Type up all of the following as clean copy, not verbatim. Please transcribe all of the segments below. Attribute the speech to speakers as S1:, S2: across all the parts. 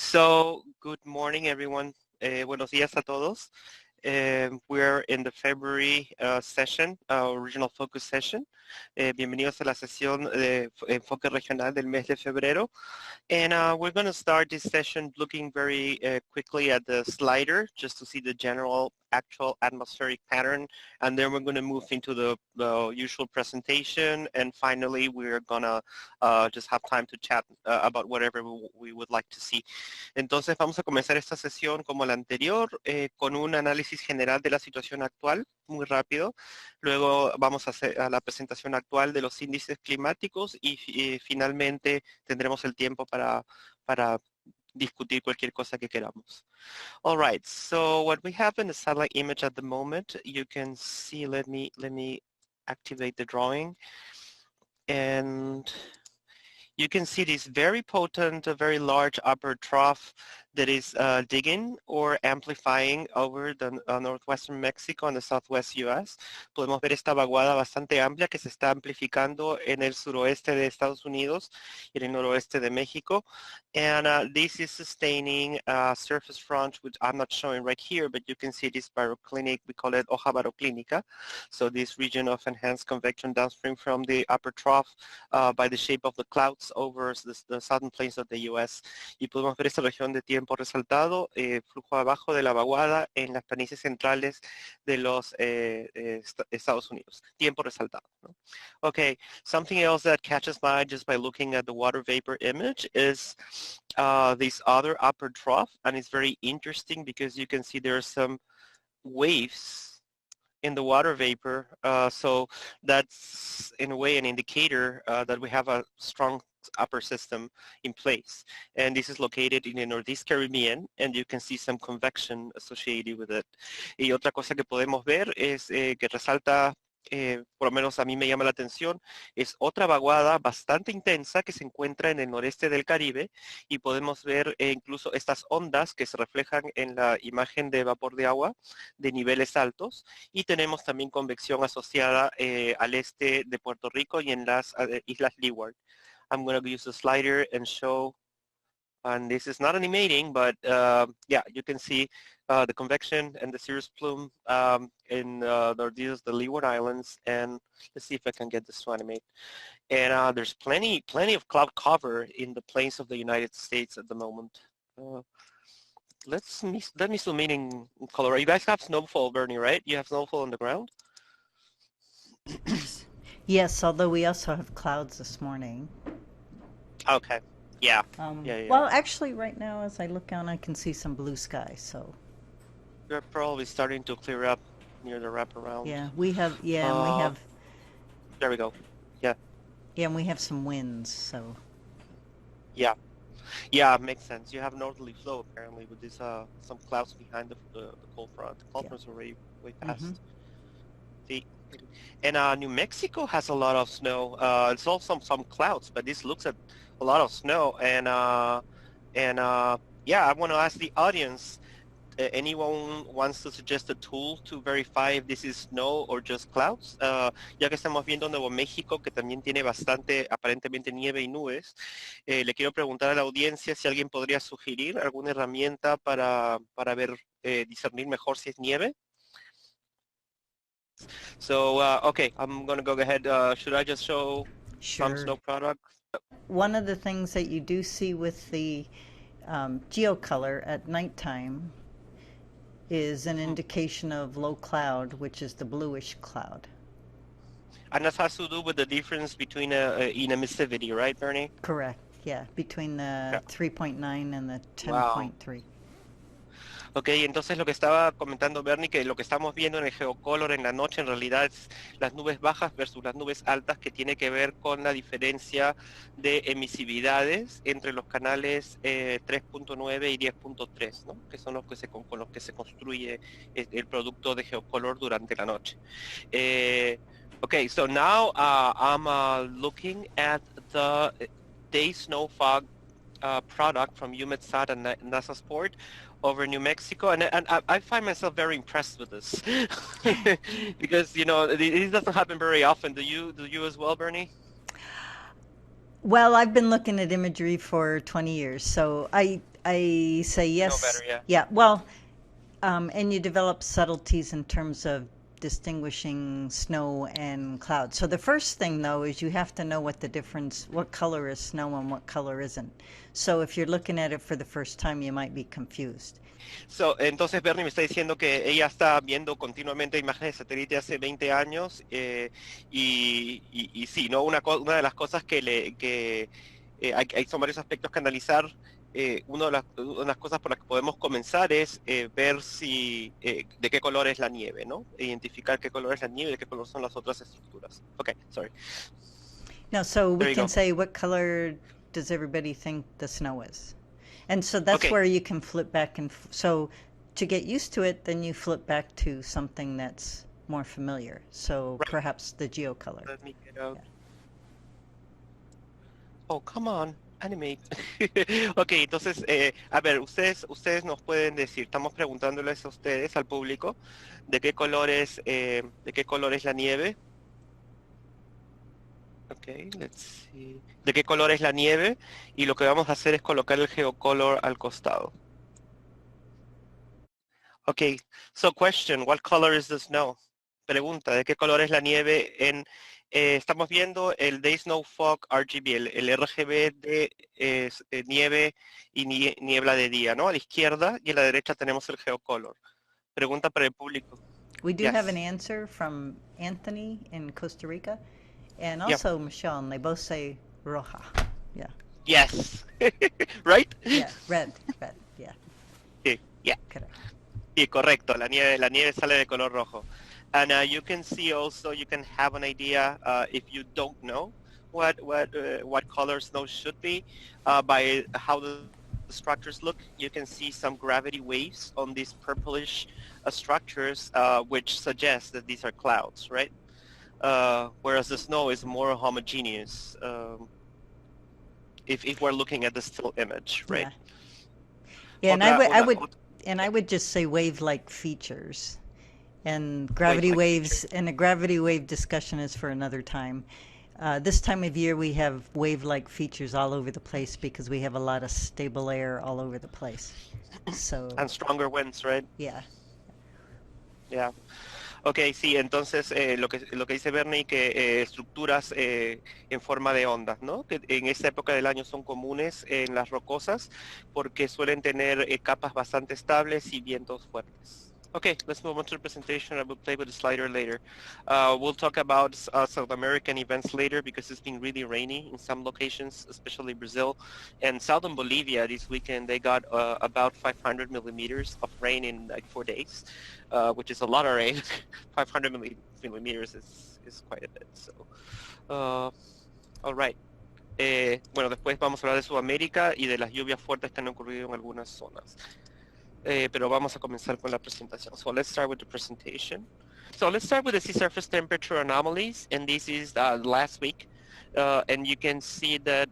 S1: So, good morning, everyone. Buenos días a todos. We're in the February session, our regional focus session. Bienvenidos a la sesión de enfoque regional del mes de febrero. And we're going to start this session looking very quickly at the slider just to see the general actual atmospheric pattern. And then we're going to move into the usual presentation. And finally, we're going to just have time to chat about whatever we would like to see. Entonces vamos a comenzar esta sesión como la anterior con un análisis general de la situación actual, muy rápido. Luego vamos a hacer a la presentación actual de los índices climáticos y finalmente tendremos el tiempo para discutir cualquier cosa que queramos. All right, so what we have in the satellite image at the moment, you can see, let me activate the drawing. And you can see this very potent, very large upper trough that is digging or amplifying over the northwestern Mexico and the southwest U.S. Podemos ver esta vaguada bastante amplia que se está amplificando en el suroeste de Estados Unidos y en el noroeste de México. And this is sustaining surface front, which I'm not showing right here, but you can see this baroclinic, we call it hoja baroclinica. So this region of enhanced convection downstream from the upper trough by the shape of the clouds over the southern plains of the U.S. Y podemos ver esta región de tiempo resaltado, flujo abajo de la vaguada en las planicies centrales de los Estados Unidos. Tiempo resaltado, ¿no? Okay, something else that catches my eye just by looking at the water vapor image is this other upper trough, and it's very interesting because you can see there are some waves in the water vapor, so that's in a way an indicator that we have a strong upper system in place, and this is located in the Northeast Caribbean, and you can see some convection associated with it. Y otra cosa que podemos ver es que resalta, por lo menos a mí me llama la atención, es otra vaguada bastante intensa que se encuentra en el noreste del Caribe, y podemos ver incluso estas ondas que se reflejan en la imagen de vapor de agua de niveles altos, y tenemos también convección asociada al este de Puerto Rico y en las Islas Leeward. I'm going to use the slider and show, and this is not animating, but yeah, you can see the convection and the cirrus plume in the Leeward Islands, and let's see if I can get this to animate. And there's plenty of cloud cover in the plains of the United States at the moment. Let me zoom in Colorado. You guys have snowfall, Bernie, right? You have snowfall on the ground?
S2: Yes, although we also have clouds this morning.
S1: Okay. Yeah. Yeah.
S2: Well, actually, right now, as I look down, I can see some blue sky. So
S1: they're probably starting to clear up near the wraparound.
S2: Yeah, we have. Yeah, and we have.
S1: There we go. Yeah.
S2: Yeah, and we have some winds. So.
S1: Yeah. Yeah, makes sense. You have northerly flow apparently with this some clouds behind the cold front. The cold front's already way past.
S2: Mm-hmm.
S1: See. And New Mexico has a lot of snow. It's also some clouds, but this looks at a lot of snow. And yeah, I want to ask the audience, anyone wants to suggest a tool to verify if this is snow or just clouds? Ya que estamos viendo Nuevo México, que también tiene bastante, aparentemente, nieve y nubes, le quiero preguntar a la audiencia si alguien podría sugerir alguna herramienta para ver, discernir mejor si es nieve. So, okay, I'm going to go ahead. Should I just show some snow products?
S2: One of the things that you do see with the geocolor at nighttime is an indication of low cloud, which is the bluish cloud.
S1: And that has to do with the difference between in emissivity, right, Bernie?
S2: Correct, yeah, between the 3.9 and the 10.3. Wow.
S1: Ok, entonces lo que estaba comentando Bernie, que lo que estamos viendo en el geocolor en la noche en realidad es las nubes bajas versus las nubes altas, que tiene que ver con la diferencia de emisividades entre los canales 3.9 y 10.3, ¿no? Que son los que con los que se construye el producto de geocolor durante la noche. Okay, so now I'm looking at the day snow fog product from UMETSAT and NASASPORT over New Mexico, and I find myself very impressed with this because, you know, it doesn't happen very often. Do you as well, Bernie?
S2: Well, I've been looking at imagery for 20 years, so I I say
S1: You know
S2: yes.
S1: better, yeah.
S2: Yeah, well, and you develop subtleties in terms of distinguishing snow and cloud. So the first thing, though, is you have to know what color is snow and what color isn't. So if you're looking at it for the first time, you might be confused.
S1: So, entonces Bernie me está diciendo que ella está viendo continuamente imágenes de satélite hace 20 años y sí, ¿no? Una de las cosas son varios aspectos que analizar. Una de las cosas por las que podemos comenzar es ver de qué color es la nieve, ¿no? Identificar qué color es la nieve y de qué color son las otras estructuras. Ok, sorry.
S2: No, so we
S1: There you
S2: can
S1: go.
S2: say, what color does everybody think the snow is? And so that's
S1: Okay.
S2: where you can flip back so to get used to it, then you flip back to something that's more familiar. So
S1: Right.
S2: perhaps the geocolor.
S1: Let me get out.
S2: Yeah.
S1: Oh, come on, animate. Ok, entonces, a ver, ustedes nos pueden decir, estamos preguntándoles a ustedes, al público, de qué color es la nieve. Ok, let's see. De qué color es la nieve, y lo que vamos a hacer es colocar el geocolor al costado. Ok, so question, what color is the snow? Pregunta, ¿de qué color es la nieve estamos viendo el Day Snow Fog RGB, el RGB de nieve y niebla de día, ¿no? A la izquierda y a la derecha tenemos el geocolor. Pregunta para el público.
S2: We do have an
S1: Yes.
S2: answer from Anthony in Costa Rica and
S1: Yeah.
S2: also Michelle, and they both say roja. Yeah.
S1: Yes. Right?
S2: Yeah, red, yeah.
S1: Sí, yeah.
S2: Correct.
S1: Sí, correcto. La nieve sale de color rojo. And you can see also, you can have an idea if you don't know what color snow should be by how the structures look. You can see some gravity waves on these purplish structures, which suggests that these are clouds, right? Whereas the snow is more homogeneous. If we're looking at the still image, right?
S2: Yeah, and
S1: Otra,
S2: I would just say wave-like features. And
S1: wave-like
S2: a gravity wave discussion is for another time. This time of year, we have wave-like features all over the place because we have a lot of stable air all over the place. So,
S1: and stronger winds, right?
S2: yeah.
S1: Yeah. Ok, sí, entonces lo que dice Bernie, que estructuras en forma de ondas, ¿no? Que en esta época del año son comunes en las rocosas porque suelen tener capas bastante estables y vientos fuertes. Okay, let's move on to the presentation. I will play with the slider later. We'll talk about South American events later because it's been really rainy in some locations, especially Brazil. And southern Bolivia this weekend, they got about 500 millimeters of rain in like 4 days, which is a lot of rain. 500 millimeters is quite a bit. So, all right. Bueno, después vamos a hablar de Sudamérica y de las lluvias fuertes que han ocurrido en algunas zonas. Pero vamos a comenzar con la presentación. So let's start with the presentation. So let's start with the sea surface temperature anomalies, and this is last week. And you can see that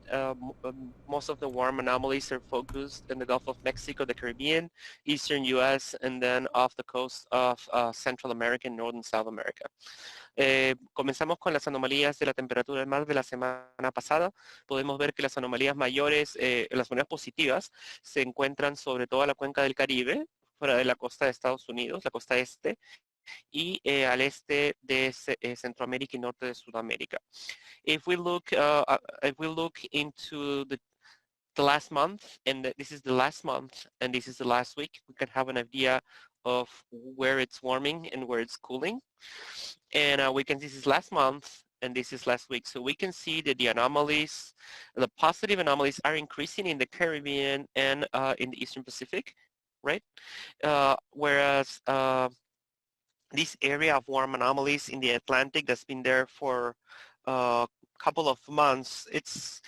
S1: most of the warm anomalies are focused in the Gulf of Mexico, the Caribbean, Eastern US, and then off the coast of Central America and Northern South America. Comenzamos con las anomalías de la temperatura del mar de la semana pasada. Podemos ver que las anomalías mayores, las anomalías positivas, se encuentran sobre toda la cuenca del Caribe, fuera de la costa de Estados Unidos, la costa este, y al este de Centroamérica y norte de Sudamérica. If we look into the last month, and this is the last month, and this is the last week, we can have an idea of where it's warming and where it's cooling. And we can see this is last month and this is last week. So we can see that the anomalies, the positive anomalies are increasing in the Caribbean and in the Eastern Pacific, right? Whereas this area of warm anomalies in the Atlantic that's been there for a couple of months, it's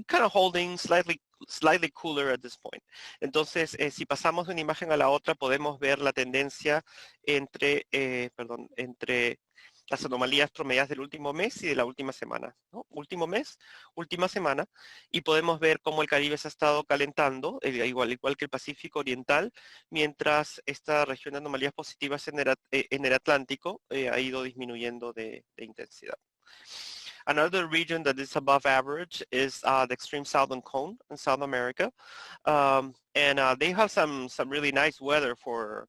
S1: kind of holding slightly cooler at this point. Entonces, si pasamos de una imagen a la otra, podemos ver la tendencia entre las anomalías promediadas del último mes y de la última semana, ¿no? Último mes, última semana, y podemos ver cómo el Caribe se ha estado calentando, igual que el Pacífico Oriental, mientras esta región de anomalías positivas en el Atlántico ha ido disminuyendo de intensidad. Another region that is above average is the extreme southern cone in South America. And they have some really nice weather for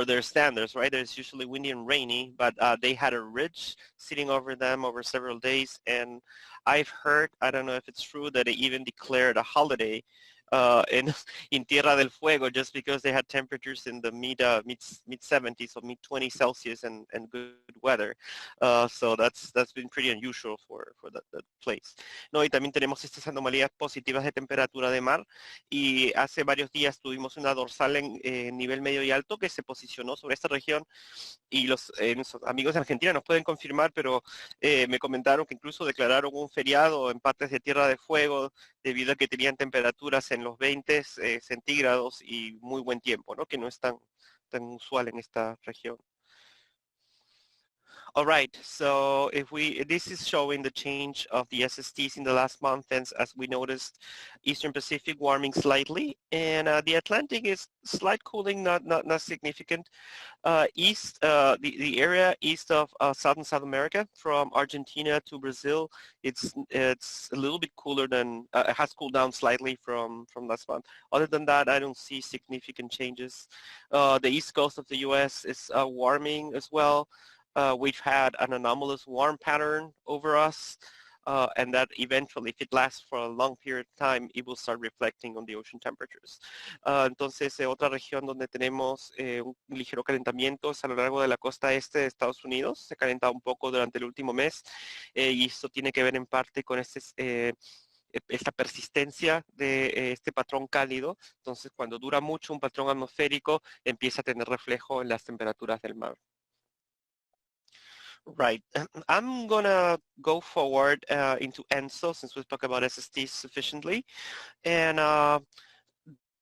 S1: their standards, right? It's usually windy and rainy, but they had a ridge sitting over them over several days. And I've heard, I don't know if it's true, that they even declared a holiday in Tierra del Fuego just because they had temperatures in the mid 70s or mid 20 Celsius and good weather. So that's been pretty unusual for that place. No, y también tenemos estas anomalías positivas de temperatura de mar y hace varios días tuvimos una dorsal en nivel medio y alto que se posicionó sobre esta región y nuestros amigos de Argentina nos pueden confirmar, pero me comentaron que incluso declararon un feriado en partes de Tierra del Fuego debido a que tenían temperaturas en los 20 centígrados y muy buen tiempo, ¿no? Que no es tan usual en esta región. All right, so this is showing the change of the SSTs in the last month, and as we noticed, Eastern Pacific warming slightly, and the Atlantic is slight cooling, not significant. The area east of South and South America, from Argentina to Brazil, it's a little bit cooler than, it has cooled down slightly from last month. Other than that, I don't see significant changes. The east coast of the U.S. is warming as well. We've had an anomalous warm pattern over us, and that eventually, if it lasts for a long period of time, it will start reflecting on the ocean temperatures. Entonces, otra región donde tenemos un ligero calentamiento es a lo largo de la costa este de Estados Unidos. Se ha calentado un poco durante el último mes y esto tiene que ver en parte con esta persistencia de este patrón cálido. Entonces, cuando dura mucho un patrón atmosférico, empieza a tener reflejo en las temperaturas del mar. Right. I'm going to go forward into ENSO since we've talked about SST sufficiently. And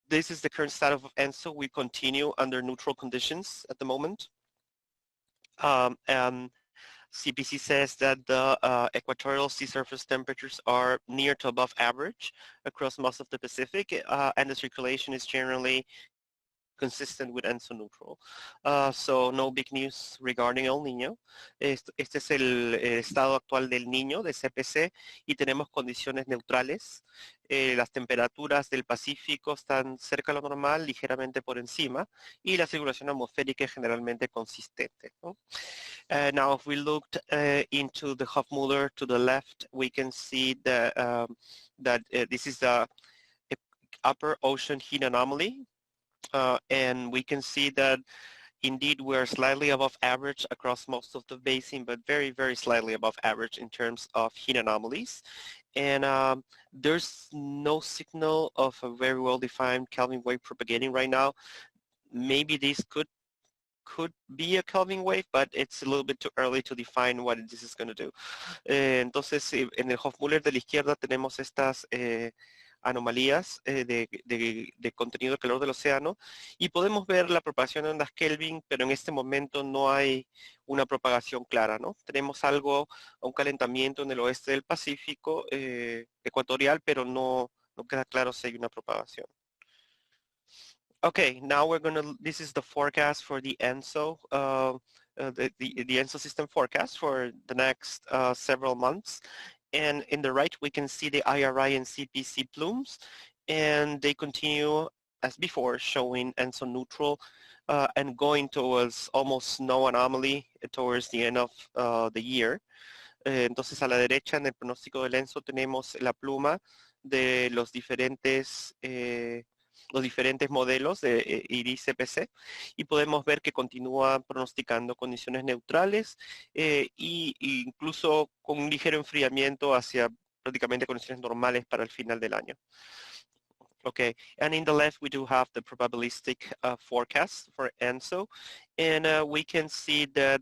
S1: this is the current status of ENSO. We continue under neutral conditions at the moment. And CPC says that the equatorial sea surface temperatures are near to above average across most of the Pacific, and the circulation is generally consistent with ENSO neutral. So no big news regarding El Niño. Este es el estado actual del Niño, de CPC, y tenemos condiciones neutrales. Las temperaturas del Pacífico están cerca de lo normal, ligeramente por encima, y la circulación atmosférica es generalmente consistente, ¿no? Now, if we looked into the Hofmüller to the left, we can see that this is the upper ocean heat anomaly. And we can see that indeed we're slightly above average across most of the basin, but very, very slightly above average in terms of heat anomalies. And there's no signal of a very well-defined Kelvin wave propagating right now. Maybe this could be a Kelvin wave, but it's a little bit too early to define what this is going to do. Entonces, en el Hofmüller de la izquierda tenemos estas anomalías de contenido de calor del océano y podemos ver la propagación de ondas Kelvin, pero en este momento no hay una propagación clara, ¿no? Tenemos un calentamiento en el oeste del Pacífico ecuatorial, pero no queda claro si hay una propagación. Okay, now this is the forecast for the ENSO, the ENSO system forecast for the next several months. And in the right, we can see the IRI and CPC plumes, and they continue as before, showing ENSO neutral and going towards almost no anomaly towards the end of the year. Entonces, a la derecha, en el pronóstico del ENSO, tenemos la pluma de los diferentes modelos de IRI-CPC y podemos ver que continúa pronosticando condiciones neutrales y incluso con un ligero enfriamiento hacia prácticamente condiciones normales para el final del año. Okay, and in the left we do have the probabilistic forecast for ENSO, and we can see that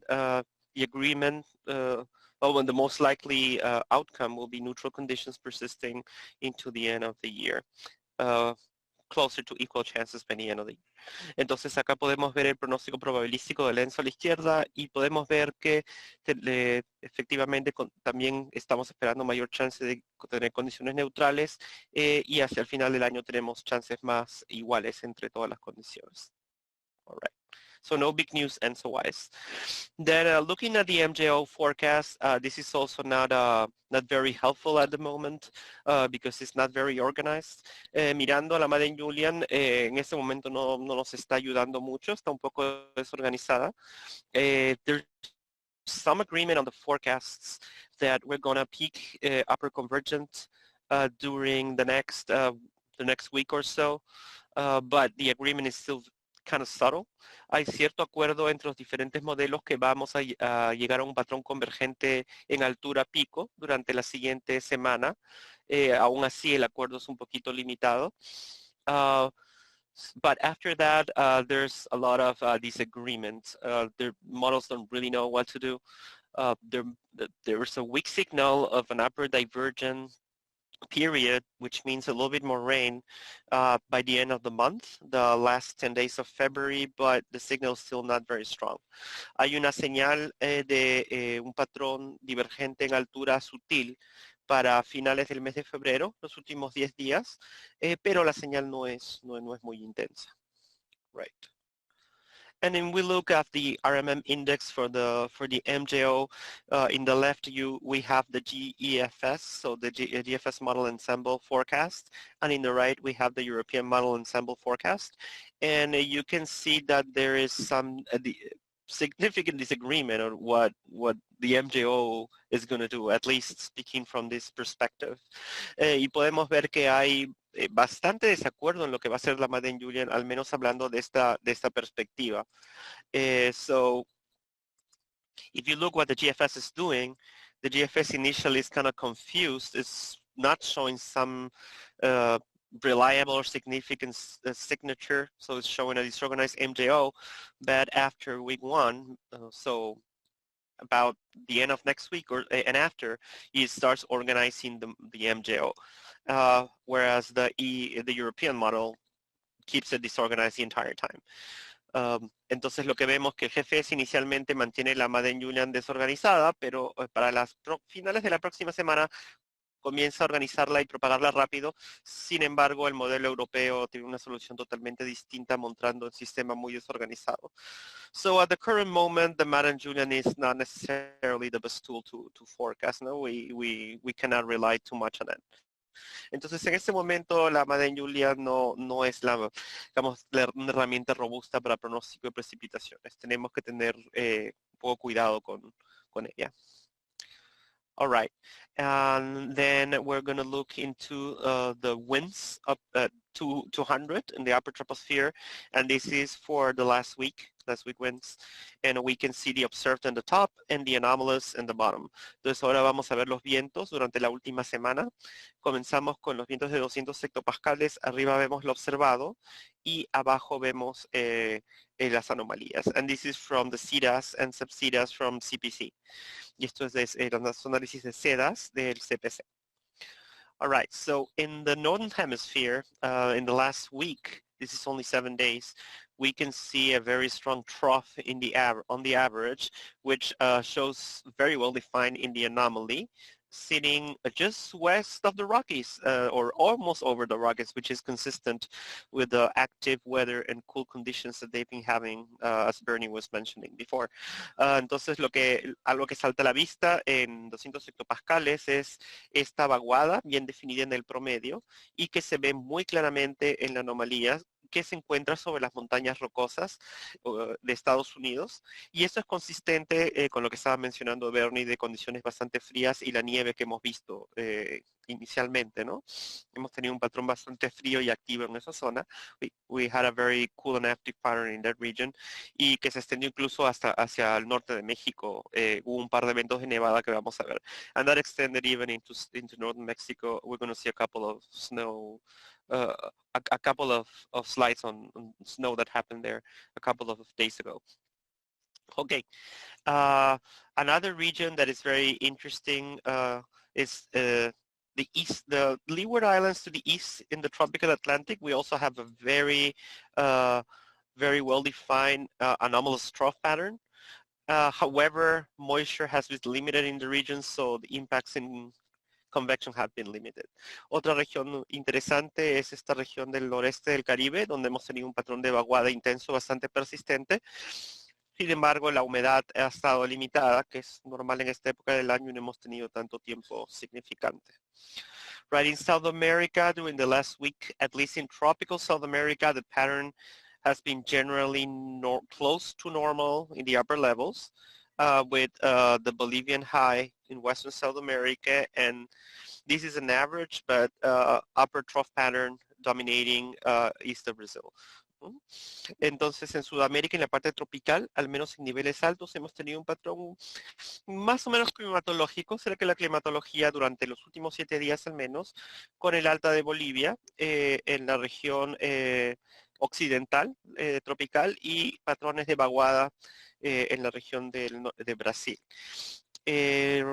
S1: the agreement, the most likely outcome will be neutral conditions persisting into the end of the year. Closer to equal chances by the end of the year. Entonces acá podemos ver el pronóstico probabilístico del ENSO a la izquierda y podemos ver que efectivamente también estamos esperando mayor chance de tener condiciones neutrales y hacia el final del año tenemos chances más iguales entre todas las condiciones. All right. So no big news ENSO-wise. Then looking at the MJO forecast, this is also not very helpful at the moment because it's not very organized. Mirando a la Madden Julian, en este momento no nos está ayudando mucho, está un poco desorganizada. There's some agreement on the forecasts that we're going to peak upper convergent during the next week or so, but the agreement is still kind of subtle. Hay cierto acuerdo entre los diferentes modelos que vamos a llegar a un patrón convergente en altura pico durante la siguiente semana. Aún así el acuerdo es un poquito limitado. But after that, there's a lot of disagreement. The models don't really know what to do. There's a weak signal of an upper divergent period, which means a little bit more rain by the end of the month, the last 10 days of February, but the signal is still not very strong. Hay una señal de un patrón divergente en altura sutil para finales del mes de febrero, los últimos 10 días, pero la señal no es muy intensa. Right. And then we look at the RMM index for the MJO. In the left, we have the GEFS, so the GFS model ensemble forecast, and in the right we have the European model ensemble forecast. And you can see that there is some significant disagreement on what the MJO is going to do, at least speaking from this perspective. Y podemos ver que hay bastante desacuerdo en lo que va a ser la Madden Julian, al menos hablando de esta perspectiva. So if you look what the GFS is doing, the GFS initially is kind of confused. It's not showing some reliable or significant signature, so it's showing a disorganized MJO, but after week 1, so about the end of next week and after, it starts organizing the MJO, whereas the European model keeps it disorganized the entire time. Entonces lo que vemos que el GFS inicialmente mantiene la Madden Julian desorganizada, pero para las finales de la próxima semana comienza a organizarla y propagarla rápido. Sin embargo, el modelo europeo tiene una solución totalmente distinta, mostrando un sistema muy desorganizado. So at the current moment, the Madden Julian is not necessarily the best tool to forecast. No, we cannot rely too much on it. Entonces, en este momento, la Madden Julian no es digamos, una herramienta robusta para pronóstico de precipitaciones. Tenemos que tener un poco cuidado con ella. All right, and then we're going to look into the winds up at 200 in the upper troposphere, and this is for the last week winds, and we can see the observed in the top and the anomalous in the bottom. Entonces ahora vamos a ver los vientos durante la última semana. Comenzamos con los vientos de 200 hectopascales, arriba vemos lo observado y abajo vemos las anomalías, and this is from the CEDAS and sub-CEDAS from CPC. Y esto es los análisis de CEDAS del CPC. All right, so in the Northern Hemisphere, in the last week, this is only 7 days, we can see a very strong trough on the average, which shows very well defined in the anomaly, sitting just west of the Rockies, or almost over the Rockies, which is consistent with the active weather and cool conditions that they've been having, as Bernie was mentioning before. Entonces, algo que salta a la vista en 200 hectopascales es esta vaguada bien definida en el promedio y que se ve muy claramente en la anomalía que se encuentra sobre las montañas rocosas de Estados Unidos, y esto es consistente con lo que estaba mencionando Bernie de condiciones bastante frías y la nieve que hemos visto inicialmente, ¿no? Hemos tenido un patrón bastante frío y activo en esa zona. We had a very cool and active pattern in that region, y que se extendió incluso hacia el norte de México. Hubo un par de eventos de nevada que vamos a ver. And that extended even into northern Mexico. We're going to see a couple of snow, a couple of slides on snow that happened there a couple of days ago. Okay, another region that is very interesting is the Leeward Islands to the east in the tropical Atlantic. We also have a very well-defined anomalous trough pattern. However, moisture has been limited in the region, so the impacts in convection have been limited. Otra región interesante es esta región del noreste del Caribe, donde hemos tenido un patrón de vaguada intenso bastante persistente. Sin embargo, la humedad ha estado limitada, que es normal en esta época del año y no hemos tenido tanto tiempo significante. Right, in South America, during the last week, at least in tropical South America, the pattern has been generally close to normal in the upper levels, with the Bolivian high in Western South America, and this is an average, but upper trough pattern dominating east of Brazil. Entonces, en Sudamérica, en la parte tropical, al menos en niveles altos, hemos tenido un patrón más o menos climatológico, cerca que la climatología durante los últimos 7 días al menos, con el alta de Bolivia, en la región occidental tropical, y patrones de vaguada en la región de Brasil. The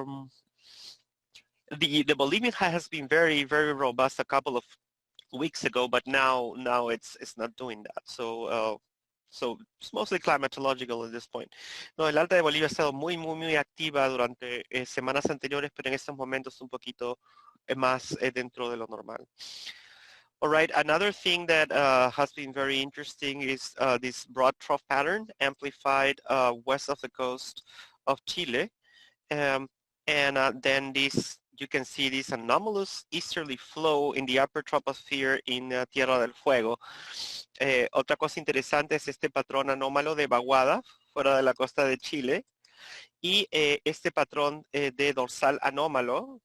S1: Bolivian high has been very, very robust a couple of weeks ago, but now it's not doing that. So it's mostly climatological at this point. No, el alta de Bolivia ha estado muy activa durante semanas anteriores, pero en estos momentos un poquito más dentro de lo normal. All right, another thing that has been very interesting is this broad trough pattern amplified west of the coast of Chile. And then you can see this anomalous easterly flow in the upper troposphere in Tierra del Fuego. Otra cosa interesante es este patrón anómalo de vaguada fuera de la costa de Chile y este patrón de dorsal anómalo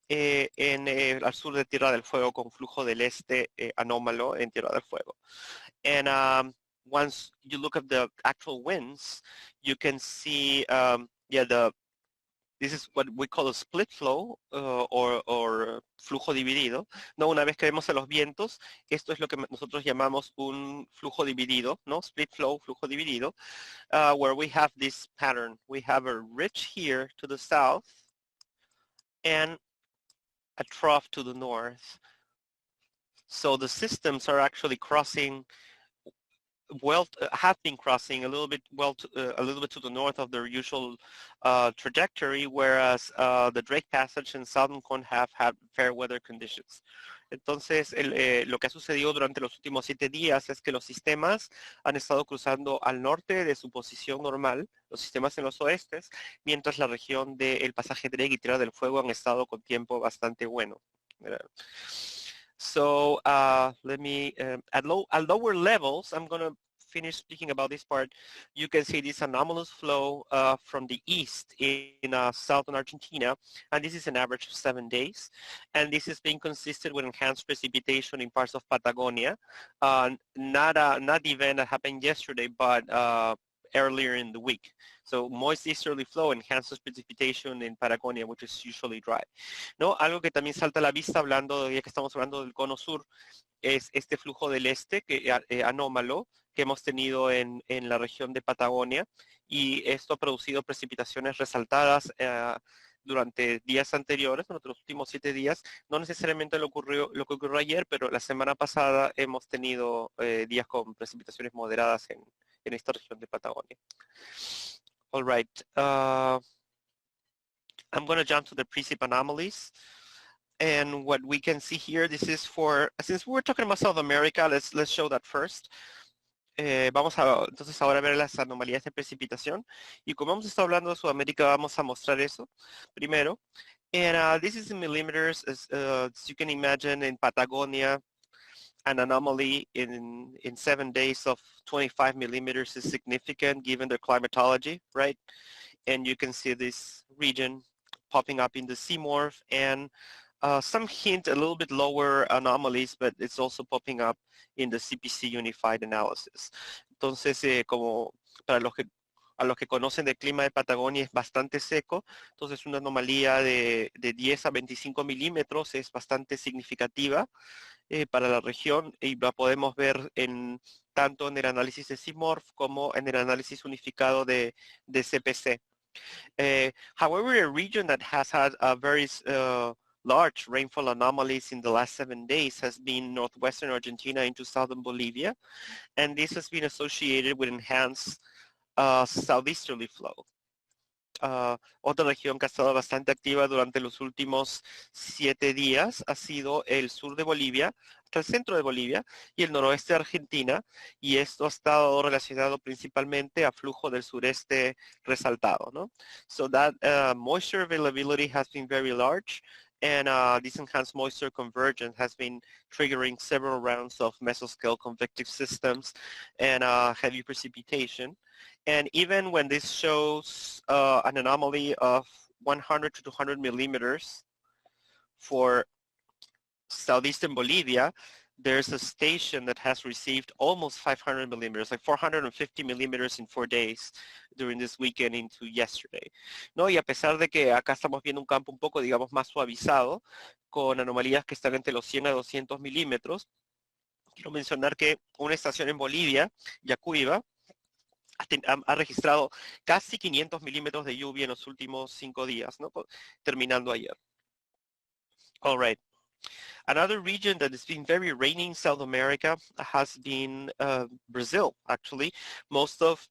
S1: al sur de Tierra del Fuego con flujo del este anómalo en Tierra del Fuego. And once you look at the actual winds, you can see, this is what we call a split flow or flujo dividido. No, una vez que vemos a los vientos, esto es lo que nosotros llamamos un flujo dividido, ¿no? Split flow, flujo dividido, where we have this pattern. We have a ridge here to the south and a trough to the north. So the systems are actually crossing have been crossing a little bit to the north of their usual trajectory, whereas the Drake Passage and Southern Cone have had fair weather conditions. Entonces, lo que ha sucedido durante los últimos 7 días es que los sistemas han estado cruzando al norte de su posición normal, los sistemas en los oestes, mientras la región del pasaje Drake y Tierra del Fuego han estado con tiempo bastante bueno. So let me, at lower levels, I'm going to finish speaking about this part. You can see this anomalous flow from the east in southern Argentina, and this is an average of 7 days. And this is being consistent with enhanced precipitation in parts of Patagonia. Not the event that happened yesterday, but earlier in the week. So moist easterly flow enhances precipitation in Patagonia, which is usually dry. ¿No? Algo que también salta a la vista, hablando, ya que estamos hablando del cono sur, es este flujo del este anómalo que hemos tenido en la región de Patagonia, y esto ha producido precipitaciones resaltadas durante días anteriores, durante los últimos 7 días. No necesariamente lo que ocurrió ayer, pero la semana pasada hemos tenido días con precipitaciones moderadas en esta región de Patagonia. All right. I'm going to jump to the precip anomalies. And what we can see here, this is since we're talking about South America, let's show that first. Vamos a entonces ahora ver las anomalías de precipitación. Y como hemos estado hablando de Sudamérica, vamos a mostrar eso primero. And this is in millimeters. As you can imagine, in Patagonia, an anomaly in 7 days of 25 millimeters is significant given the climatology, right? And you can see this region popping up in the CMORPH, and some hint a little bit lower anomalies, but it's also popping up in the CPC unified analysis. Entonces, como para a los que conocen del clima de Patagonia, es bastante seco, entonces una anomalía de 10 a 25 milímetros es bastante significativa para la región, y la podemos ver tanto en el análisis de CMORPH como en el análisis unificado de CPC. However, a region that has had a very large rainfall anomalies in the last 7 days has been northwestern Argentina into southern Bolivia, and this has been associated with enhanced southeasterly flow. otra región que ha estado bastante activa durante los últimos 7 días ha sido el sur de Bolivia, hasta el centro de Bolivia y el noroeste de Argentina, y esto ha estado relacionado principalmente a flujo del sureste resaltado, ¿no? So that moisture availability has been very large, and this enhanced moisture convergence has been triggering several rounds of mesoscale convective systems and heavy precipitation. And even when this shows an anomaly of 100 to 200 millimeters for southeastern Bolivia, there's a station that has received almost 500 millimeters, like 450 millimeters in 4 days during this weekend into yesterday. ¿No? Y a pesar de que acá estamos viendo un campo un poco, digamos, más suavizado, con anomalías que están entre los 100 a 200 milímetros, quiero mencionar que una estación en Bolivia, Yacuiba, ha registrado casi 500 milímetros de lluvia en los últimos 5 días, ¿no? Terminando ayer. All right. Another region that has been very rainy in South America has been Brazil, actually. Most of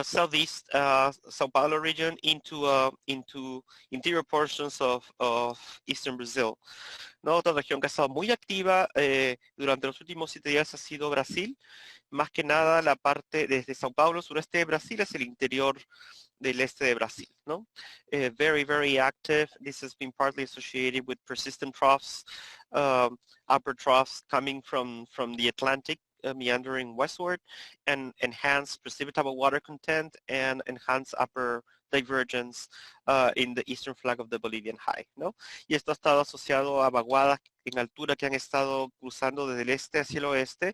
S1: southeast Sao Paulo region into interior portions of eastern Brazil. ¿No? Otra región que ha estado muy activa durante los últimos 7 días ha sido Brasil. Más que nada la parte desde Sao Paulo, sureste de Brasil, es el interior del este de Brasil, ¿no? Very, very active. This has been partly associated with persistent troughs, upper troughs coming from the Atlantic, meandering westward, and enhanced precipitable water content and enhanced upper divergence in the eastern flank of the Bolivian high, ¿no? Y esto ha estado asociado a vaguadas en altura que han estado cruzando desde el este hacia el oeste,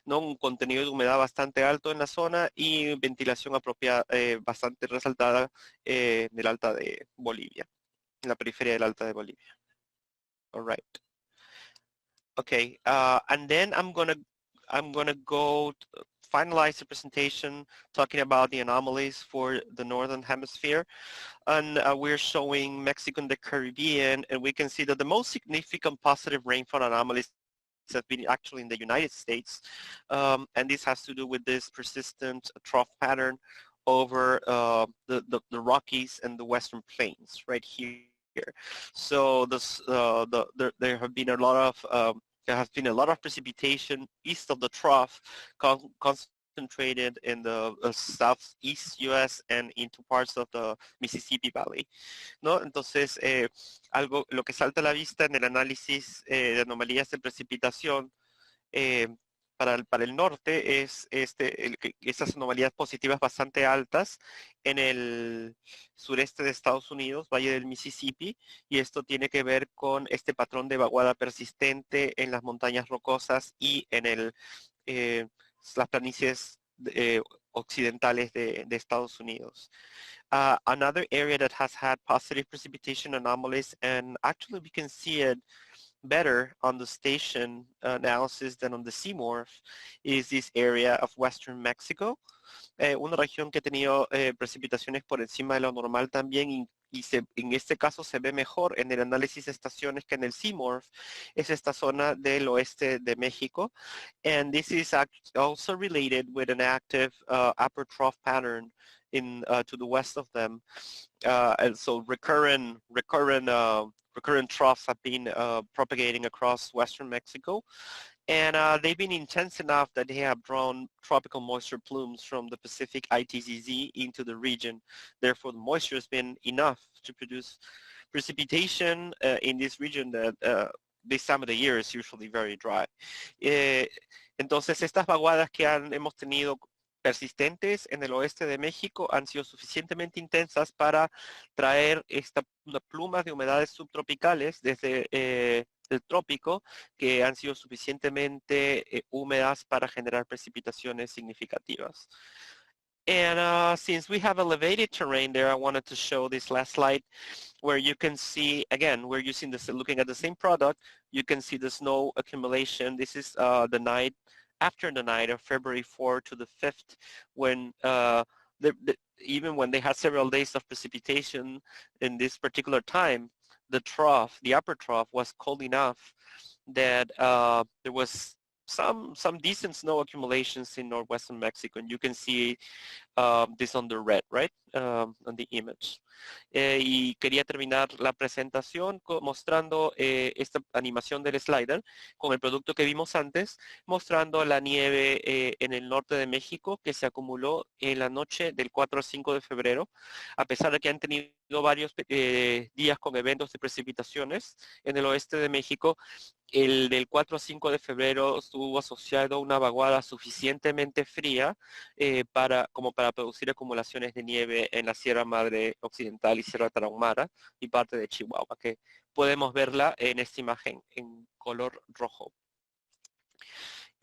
S1: ¿no? Un contenido de humedad bastante alto en la zona y ventilación apropiada, bastante resaltada en el alta de Bolivia, en la periferia del alta de Bolivia. All right. Okay, and then I'm gonna go finalize the presentation talking about the anomalies for the Northern Hemisphere. And we're showing Mexico and the Caribbean, and we can see that the most significant positive rainfall anomalies have been actually in the United States. And this has to do with this persistent trough pattern over the Rockies and the Western Plains right here. So this, there have been a lot of there has been a lot of precipitation east of the trough, concentrated in the southeast U.S. and into parts of the Mississippi Valley, ¿no? Entonces, lo que salta a la vista en el análisis de anomalías de precipitación para el norte es estas anomalías positivas bastante altas en el sureste de Estados Unidos, Valle del Mississippi, y esto tiene que ver con este patrón de vaguada persistente en las montañas rocosas y en las planicies occidentales de Estados Unidos. Another area that has had positive precipitation anomalies, and actually we can see it better on the station analysis than on the CMORPH, is this area of western Mexico, una región que ha tenido precipitaciones por encima de lo normal también, y en este caso se ve mejor en el análisis de estaciones que en el CMORPH, es esta zona del oeste de México, and this is also related with an active upper trough pattern to the west of them, and so recurrent troughs have been propagating across western Mexico, and they've been intense enough that they have drawn tropical moisture plumes from the Pacific ITZZ into the region. Therefore, the moisture has been enough to produce precipitation in this region that this time of the year is usually very dry. Entonces, estas vaguadas que hemos tenido persistentes en el oeste de México han sido suficientemente intensas para traer una pluma de humedades subtropicales desde el trópico, que han sido suficientemente húmedas para generar precipitaciones significativas. And since we have elevated terrain there, I wanted to show this last slide where you can see, again, we're using this, looking at the same product, you can see the snow accumulation. This is the night, after the night of February 4 to the 5th, when even when they had several days of precipitation in this particular time, the trough, the upper trough, was cold enough that there was some decent snow accumulations in northwestern Mexico, and you can see this on the red, right? on the image. Y quería terminar la presentación mostrando esta animación del slider con el producto que vimos antes, mostrando la nieve en el norte de México que se acumuló en la noche del 4 al 5 de febrero, a pesar de que han tenido varios días con eventos de precipitaciones en el oeste de México. El del 4 a 5 de febrero estuvo asociado a una vaguada suficientemente fría como para producir acumulaciones de nieve en la Sierra Madre Occidental y Sierra Tarahumara y parte de Chihuahua, que podemos verla en esta imagen en color rojo.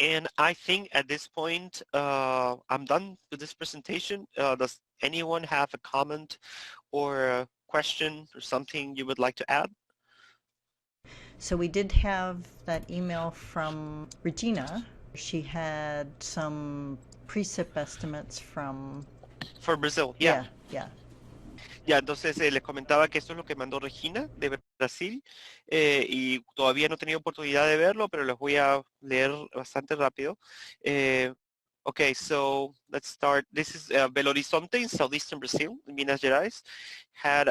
S1: And I think at this point, I'm done with this presentation. Does anyone have a comment or a question or something you would like to add?
S2: So we did have that email from Regina. She had some precip estimates from...
S1: For Brazil, yeah.
S2: Yeah.
S1: Ya, entonces les comentaba que esto es lo que mandó Regina de Brasil y todavía no he tenido oportunidad de verlo, pero les voy a leer bastante rápido. Okay, so let's start. This is Belo Horizonte in southeastern Brazil, in Minas Gerais, had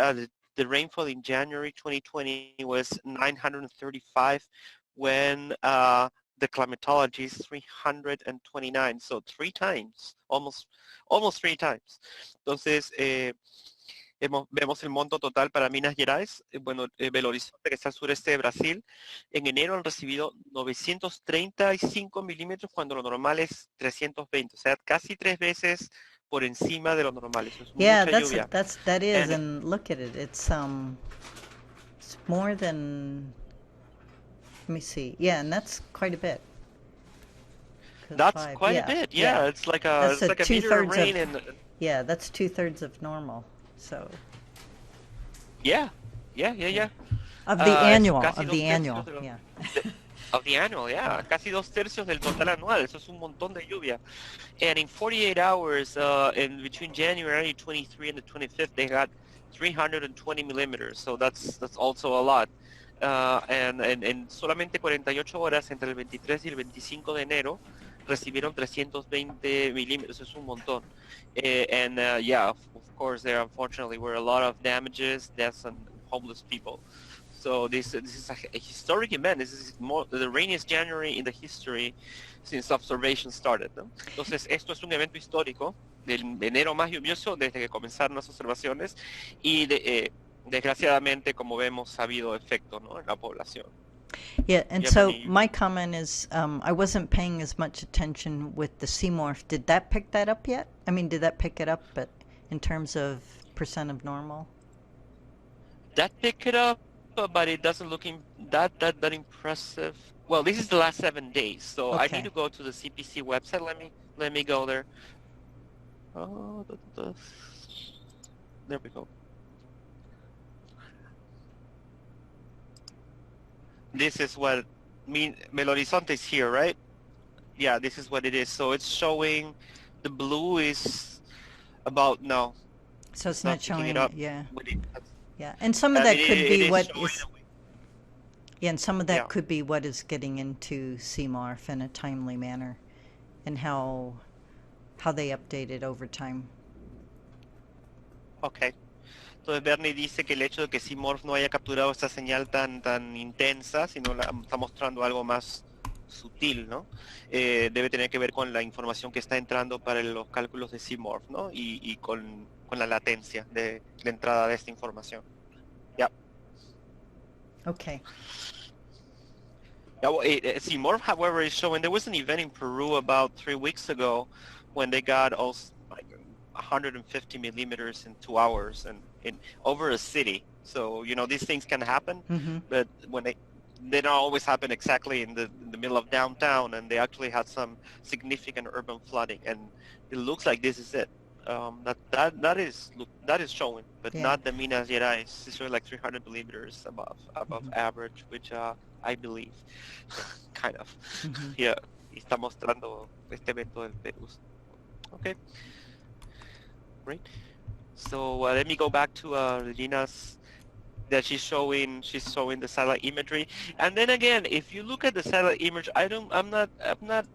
S1: the rainfall in January 2020 was 935 when the climatology is 329, so 3 times, almost 3 times. Entonces, vemos el monto total para Minas Gerais, Belo Horizonte, que está al sureste de Brasil. En enero han recibido 935 milímetros cuando lo normal es 320, o sea, casi 3 veces por encima de lo normal. Eso es mucha lluvia.
S2: That is, and look at it. It's more than, let me see. Yeah, and that's quite a bit.
S1: That's quite a bit. Yeah, it's like a meter of rain.
S2: Yeah, that's 2/3 of normal. So.
S1: Yeah.
S2: Of the annual, yeah.
S1: Of the annual, yeah. Casi 2/3 del total anual. Eso es un montón de lluvia. And in 48 hours, in between January 23 and the 25th, they got 320 millimeters. So that's also a lot. And en solamente 48 horas, entre el 23 y el 25 de enero, recibieron 320 milímetros. Es un montón. Yeah, of course, there unfortunately were a lot of damages, deaths, and homeless people. So this is a historic event. This is the rainiest January in the history since observation started, ¿no? Entonces, esto es un evento histórico del enero más lluvioso desde que comenzaron las observaciones y desgraciadamente, como vemos, ha habido efecto, ¿no?, en la población.
S2: Yeah, and so my comment is I wasn't paying as much attention with the CMORPH. Did that pick that up yet? I mean, did that pick it up in terms of % of normal?
S1: That picked it up, but it doesn't look that impressive. Well, this is the last 7 days, so okay. I need to go to the CPC website. Let me go there. Oh, there we go. This is what Belo Horizonte is here, right? Yeah, this is what it is. So it's showing the blue is about no.
S2: So it's not showing
S1: it up.
S2: Yeah. Yeah, and some of that could be what is. Yeah, and some of that
S1: yeah.
S2: could be what is getting into CMORPH in a timely manner, and how they update it over time.
S1: Okay. Entonces Bernie dice que el hecho de que CMORPH no haya capturado esta señal tan intensa, sino está mostrando algo más sutil, ¿no? Debe tener que ver con la información que está entrando para los cálculos de CMORPH, ¿no? Y con la latencia de la entrada de esta información. Yeah.
S2: Okay.
S1: Yeah, well, CMORPH, however, is showing there was an event in Peru about 3 weeks ago when they got also like 150 millimeters in 2 hours and over a city. So, you know, these things can happen, but when they don't always happen exactly in the middle of downtown, and they actually had some significant urban flooding, and it looks like this is it. That is showing, but not the Minas Gerais. It's showing like 300 millimeters above average, which I believe, kind of. Yeah, está mostrando este evento del Perú. Okay, great. So let me go back to Regina's. That she's showing the satellite imagery, and then again, if you look at the satellite image, I'm not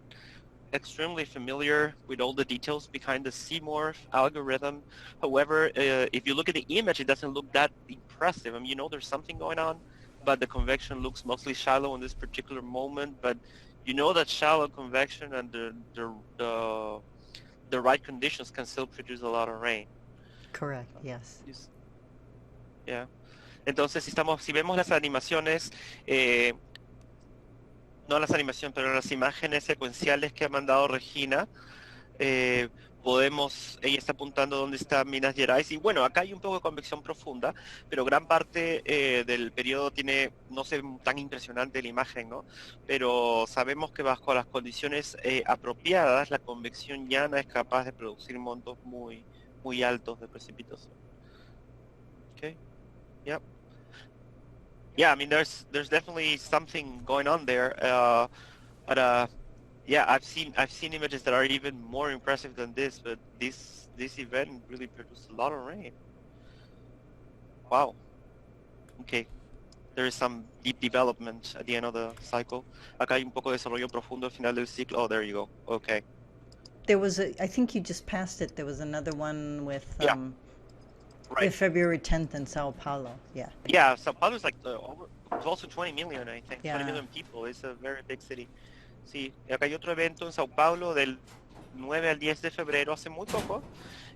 S1: extremely familiar with all the details behind the CMORPH algorithm. However, if you look at the image, it doesn't look that impressive. I mean, you know there's something going on, but the convection looks mostly shallow in this particular moment. But you know that shallow convection and the right conditions can still produce a lot of rain.
S2: Correct, yes.
S1: Yeah. Entonces, si vemos las animaciones, no las animaciones, pero las imágenes secuenciales que ha mandado Regina, ella está apuntando dónde está Minas Gerais, y bueno, acá hay un poco de convección profunda, pero gran parte del periodo tiene, no sé, tan impresionante la imagen, ¿no? Pero sabemos que bajo las condiciones apropiadas, la convección llana es capaz de producir montos muy, muy altos de precipitación. Okay, yep. Yeah, I mean, there's definitely something going on there, but yeah, I've seen images that are even more impressive than this, but this event really produced a lot of rain. Wow. Okay. There is some deep development at the end of the cycle. Acá hay un poco de desarrollo profundo al final del ciclo. Oh, there you go. Okay.
S2: There was I think you just passed it. There was another one with
S1: Yeah. Right.
S2: February 10th in Sao Paulo. Yeah.
S1: Yeah, Sao Paulo is like close to 20 million, I think.
S2: Yeah.
S1: 20 million people. It's a very big city. Sí, acá hay otro evento en Sao Paulo del 9 al 10 de febrero, hace muy poco,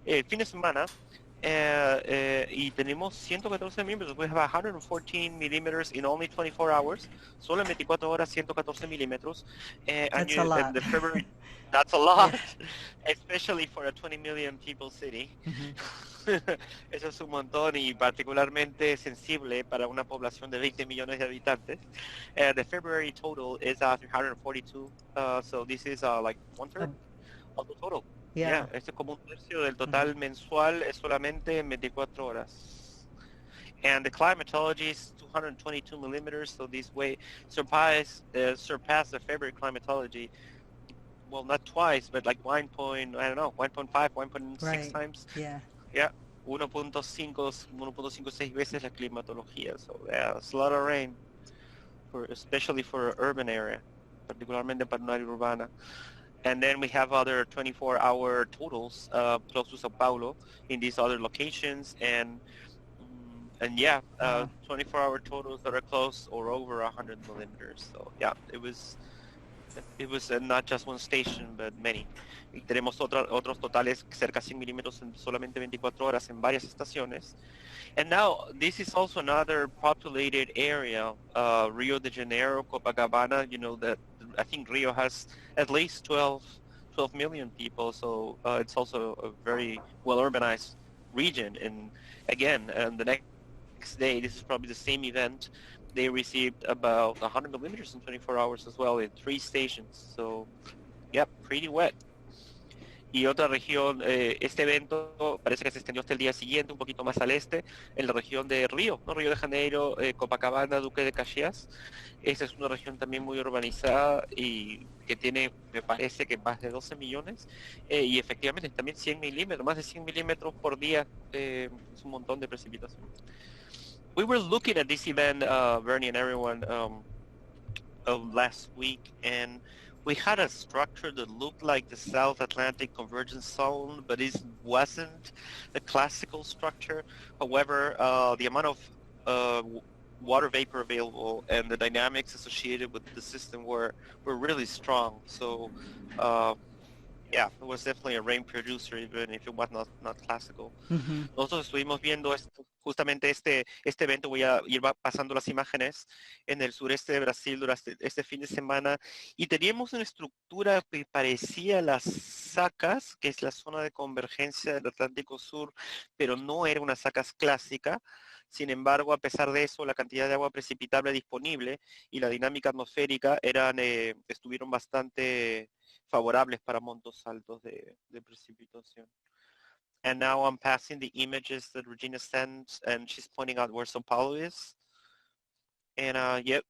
S1: el fin de semana, y tenemos 114 miembros. We have 114 millimeters in only 24 hours. Solo en 24 horas, 114 milímetros.
S2: That's a lot.
S1: And the February, that's a lot,
S2: Yeah.
S1: especially for a 20 million people city.
S2: Mm-hmm.
S1: Eso es un montón y particularmente sensible para una población de 20 millones de habitantes. The February total is 342, so this is like 1/3 of the total.
S2: Yeah.
S1: Este es como un tercio del total mensual, es solamente en 24 horas. And the climatology is 222 millimeters, so this way surpass the February climatology. Well, not twice, but like 1.5, 1.6
S2: Right.
S1: times.
S2: Yeah.
S1: Yeah, 1.56 veces la climatología. So yeah, it's a lot of rain, especially for an urban area, particularmente para una área urbana. And then we have other 24-hour totals close to Sao Paulo in these other locations, and yeah, 24-hour totals that are close or over 100 millimeters. So yeah, it was not just one station, but many. Y tenemos otros totales cerca de 100 milímetros en solamente 24 horas en varias estaciones. And now, this is also another populated area, Rio de Janeiro, Copacabana. You know that I think Rio has at least 12 million people, so it's also a very well-urbanized region. And again, the next day, this is probably the same event, they received about 100 millimeters in 24 hours as well in 3 stations. So, yeah, pretty wet. Y otra región, este evento parece que se extendió hasta el día siguiente, un poquito más al este, en la región de Río, ¿no? Río de Janeiro, Copacabana, Duque de Caxias. Esa es una región también muy urbanizada y que tiene, me parece que más de 12 millones. Y efectivamente también 100 milímetros, más de 100 milímetros por día, es un montón de precipitación. We were looking at this event, Bernie and everyone, last week, and we had a structure that looked like the South Atlantic Convergence Zone, but it wasn't a classical structure. However, the amount of water vapor available and the dynamics associated with the system were really strong. So yeah, it was definitely a rain producer, even if it was not classical. Nosotros estuvimos viendo justamente este evento, voy a ir pasando las imágenes, en el sureste de Brasil durante este fin de semana, y teníamos una estructura que parecía las sacas, que es la zona de convergencia del Atlántico Sur, pero no era una sacas clásica. Sin embargo, a pesar de eso, la cantidad de agua precipitable disponible y la dinámica atmosférica estuvieron bastante favorables para montos altos de precipitación. And now I'm passing the images that Regina sent, and she's pointing out where Sao Paulo is. And yep,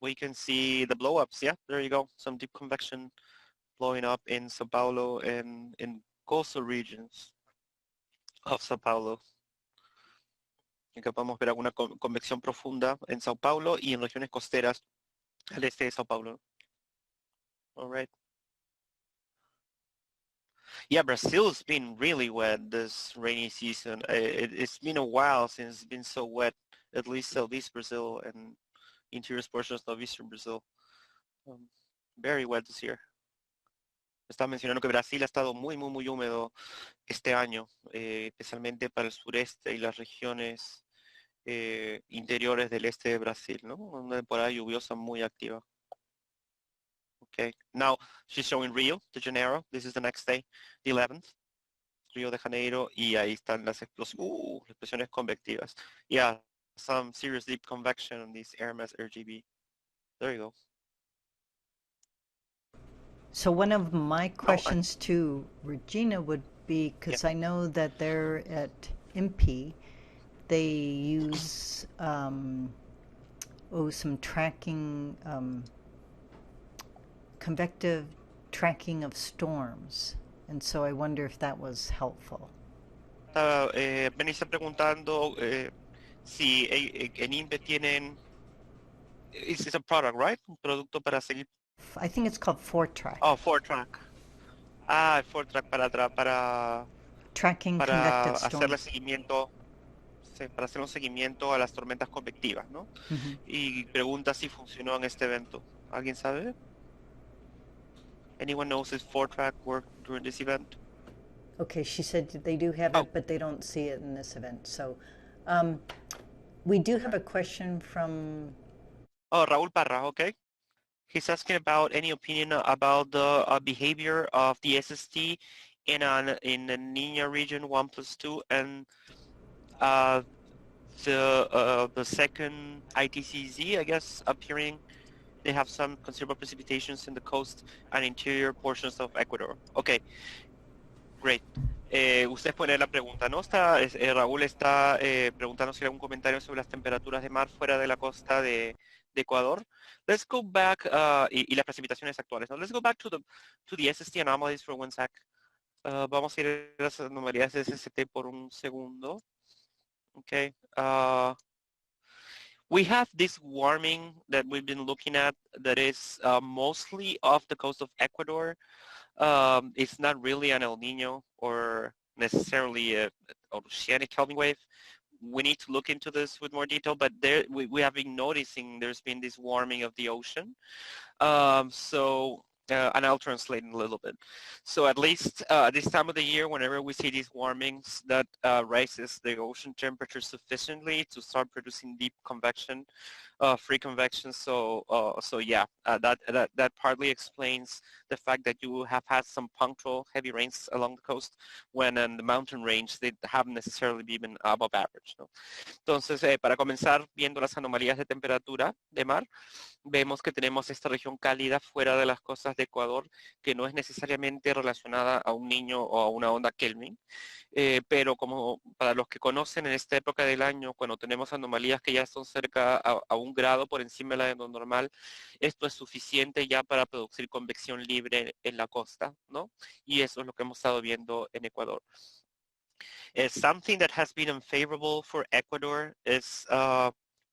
S1: we can see the blow-ups. Yeah, there you go. Some deep convection blowing up in Sao Paulo and in coastal regions of Sao Paulo. Acá podemos ver alguna convección profunda en Sao Paulo y en regiones costeras al este de Sao Paulo. All right. Yeah, Brazil's been really wet this rainy season. It's been a while since it's been so wet, at least southeast Brazil and interior portions of eastern Brazil. Um, very wet this year. Estaba mencionando que Brasil ha estado muy húmedo este año, especialmente para el sureste y las regiones interiores del este de Brasil, ¿no? Una temporada lluviosa muy activa. Okay, now she's showing Rio de Janeiro. This is the next day, the 11th. Río de Janeiro, y ahí están las explosiones convectivas. Yeah, some serious deep convection on these air mass RGB. There you go.
S2: So one of my
S1: Oh,
S2: questions to Regina would be, because I know that they're at MP, they use some tracking, convective tracking of storms. And so I wonder if that was helpful.
S1: Benny está preguntando si en INVE tienen, it's a product, right? Un producto para seguir.
S2: I think it's called ForTrack.
S1: Oh, ForTrack. Ah, ForTrack para
S2: Tracking convective
S1: hacerle
S2: storms.
S1: seguimiento, sí, para hacer un seguimiento a las tormentas convectivas, ¿no? Y pregunta si funcionó en este evento. ¿Alguien sabe? Anyone knows if ForTrack worked during this event?
S2: Okay, she said they do have
S1: Oh.
S2: it, but they don't see it in this event. So we do have a question from...
S1: Oh, Raúl Parra, okay. He's asking about any opinion about the behavior of the SST in the Niña region 1+2 and the second ITCZ, I guess, appearing. They have some considerable precipitations in the coast and interior portions of Ecuador. Okay, great. Ustedes pueden leer la pregunta, ¿no? Raúl está preguntando si hay algún comentario sobre las temperaturas de mar fuera de la costa de Ecuador. Let's go back, y las precipitaciones actuales, ¿no? Let's go back to the SST anomalies for one sec. Vamos a ir a las anomalías de SST por un segundo. Okay. We have this warming that we've been looking at that is mostly off the coast of Ecuador. It's not really an El Nino or necessarily an oceanic Kelvin wave. We need to look into this with more detail, but we have been noticing there's been this warming of the ocean. And I'll translate in a little bit. So at least this time of the year, whenever we see these warmings, that raises the ocean temperature sufficiently to start producing deep convection, free convection. So yeah, that partly explains the fact that you have had some punctual heavy rains along the coast when in the mountain range they haven't necessarily been above average, ¿no? Entonces, para comenzar viendo las anomalías de temperatura de mar, vemos que tenemos esta región cálida fuera de las costas de Ecuador, que no es necesariamente relacionada a un niño o a una onda Kelvin, pero como para los que conocen en esta época del año, cuando tenemos anomalías que ya son cerca a 1 grado por encima de la de lo normal, esto es suficiente ya para producir convección libre en la costa, ¿no? Y eso es lo que hemos estado viendo en Ecuador. Something that has been unfavorable for Ecuador is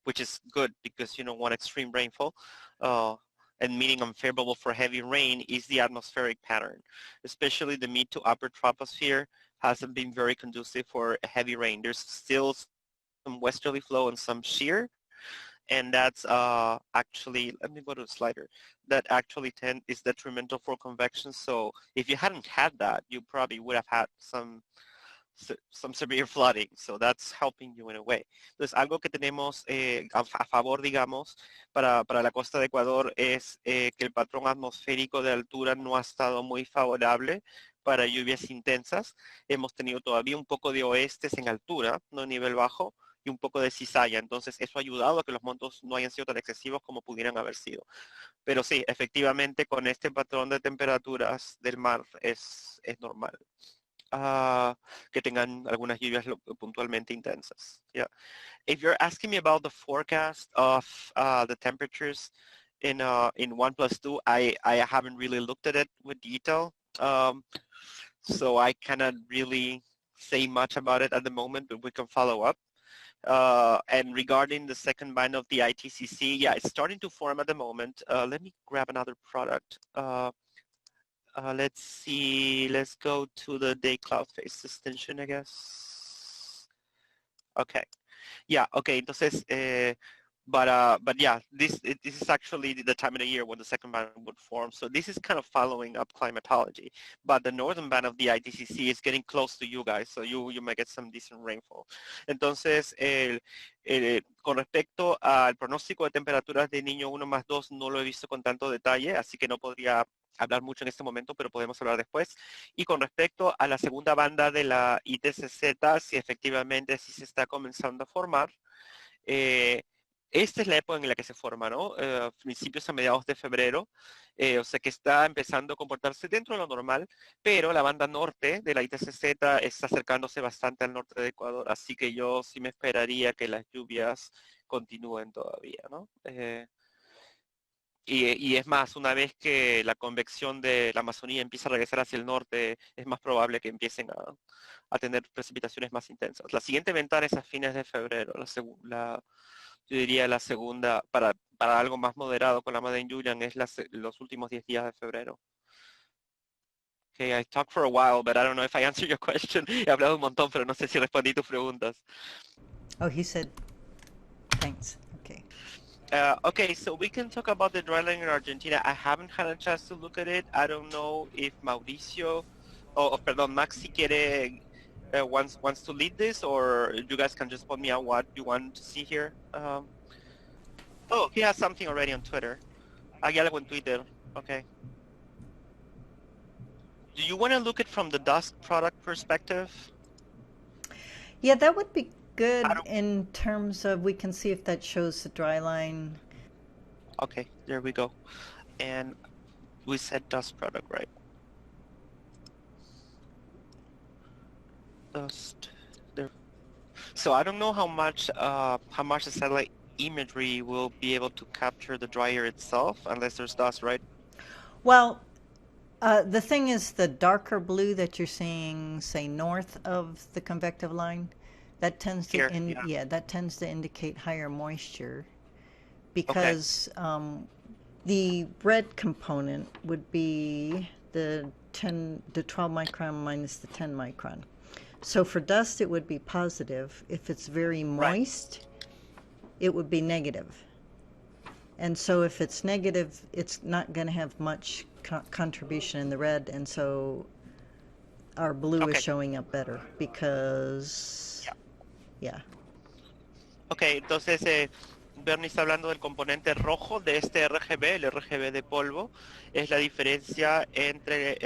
S1: which is good because, you know, one extreme rainfall and meaning unfavorable for heavy rain is the atmospheric pattern, especially the mid to upper troposphere hasn't been very conducive for heavy rain. There's still some westerly flow and some shear, and that's actually, let me go to the slider, that actually is detrimental for convection. So if you hadn't had that, you probably would have had some severe flooding, so that's helping you in a way. Entonces, algo que tenemos a favor, digamos, para la costa de Ecuador es que el patrón atmosférico de altura no ha estado muy favorable para lluvias intensas. Hemos tenido todavía un poco de oestes en altura, no en nivel bajo, y un poco de cizalla. Entonces, eso ha ayudado a que los montos no hayan sido tan excesivos como pudieran haber sido. Pero sí, efectivamente, con este patrón de temperaturas del mar es normal que tengan algunas lluvias puntualmente intensas. Yeah. If you're asking me about the forecast of the temperatures in 1+2, I haven't really looked at it with detail. So I cannot really say much about it at the moment, but we can follow up. And regarding the second band of the ITCC, yeah, it's starting to form at the moment. Let me grab another product. Let's see, let's go to the day cloud phase extension, I guess. Okay. Yeah, okay, entonces, but yeah, this is actually the time of the year when the second band would form. So this is kind of following up climatology, but the northern band of the ITCC is getting close to you guys, so you might get some decent rainfall. Entonces, con respecto al pronóstico de temperaturas de Niño 1+2, no lo he visto con tanto detalle, así que no podría hablar mucho en este momento, pero podemos hablar después. Y con respecto a la segunda banda de la ITCZ, si efectivamente sí se está comenzando a formar, esta es la época en la que se forma, ¿no? Principios a mediados de febrero, o sea que está empezando a comportarse dentro de lo normal, pero la banda norte de la ITCZ está acercándose bastante al norte de Ecuador, así que yo sí me esperaría que las lluvias continúen todavía, ¿no? Y es más, una vez que la convección de la Amazonía empieza a regresar hacia el norte, es más probable que empiecen a tener precipitaciones más intensas. La siguiente ventana es a fines de febrero, yo diría la segunda, para algo más moderado con la Madeleine Julian, es los últimos 10 días de febrero. Okay, I talked for a while, but I don't know if I answered your question. He hablado un montón, pero no sé si respondí tus preguntas.
S2: Oh, he said, thanks. Okay.
S1: Okay, so we can talk about the dryline in Argentina. I haven't had a chance to look at it. I don't know if Mauricio, perdón, Maxi quiere, wants to lead this, or you guys can just point me out what you want to see here. Oh, he has something already on Twitter. Hay algo en Twitter. Okay. Do you want to look at from the dust product perspective?
S2: Yeah, that would be good in terms of, we can see if that shows the dry line.
S1: Okay, there we go. And we said dust product, right? Dust. There. So I don't know how much the satellite imagery will be able to capture the dryer itself, unless there's dust, right?
S2: Well, the thing is, the darker blue that you're seeing, say, north of the convective line, that tends to that tends to indicate higher moisture, because the red component would be the 12 micron minus the 10 micron. So for dust, it would be positive. If it's very moist, it would be negative. And so if it's negative, it's not going to have much contribution in the red, and so our blue is showing up better because,
S1: Okay, entonces Bernie está hablando del componente rojo de este RGB, el RGB de polvo, es la diferencia entre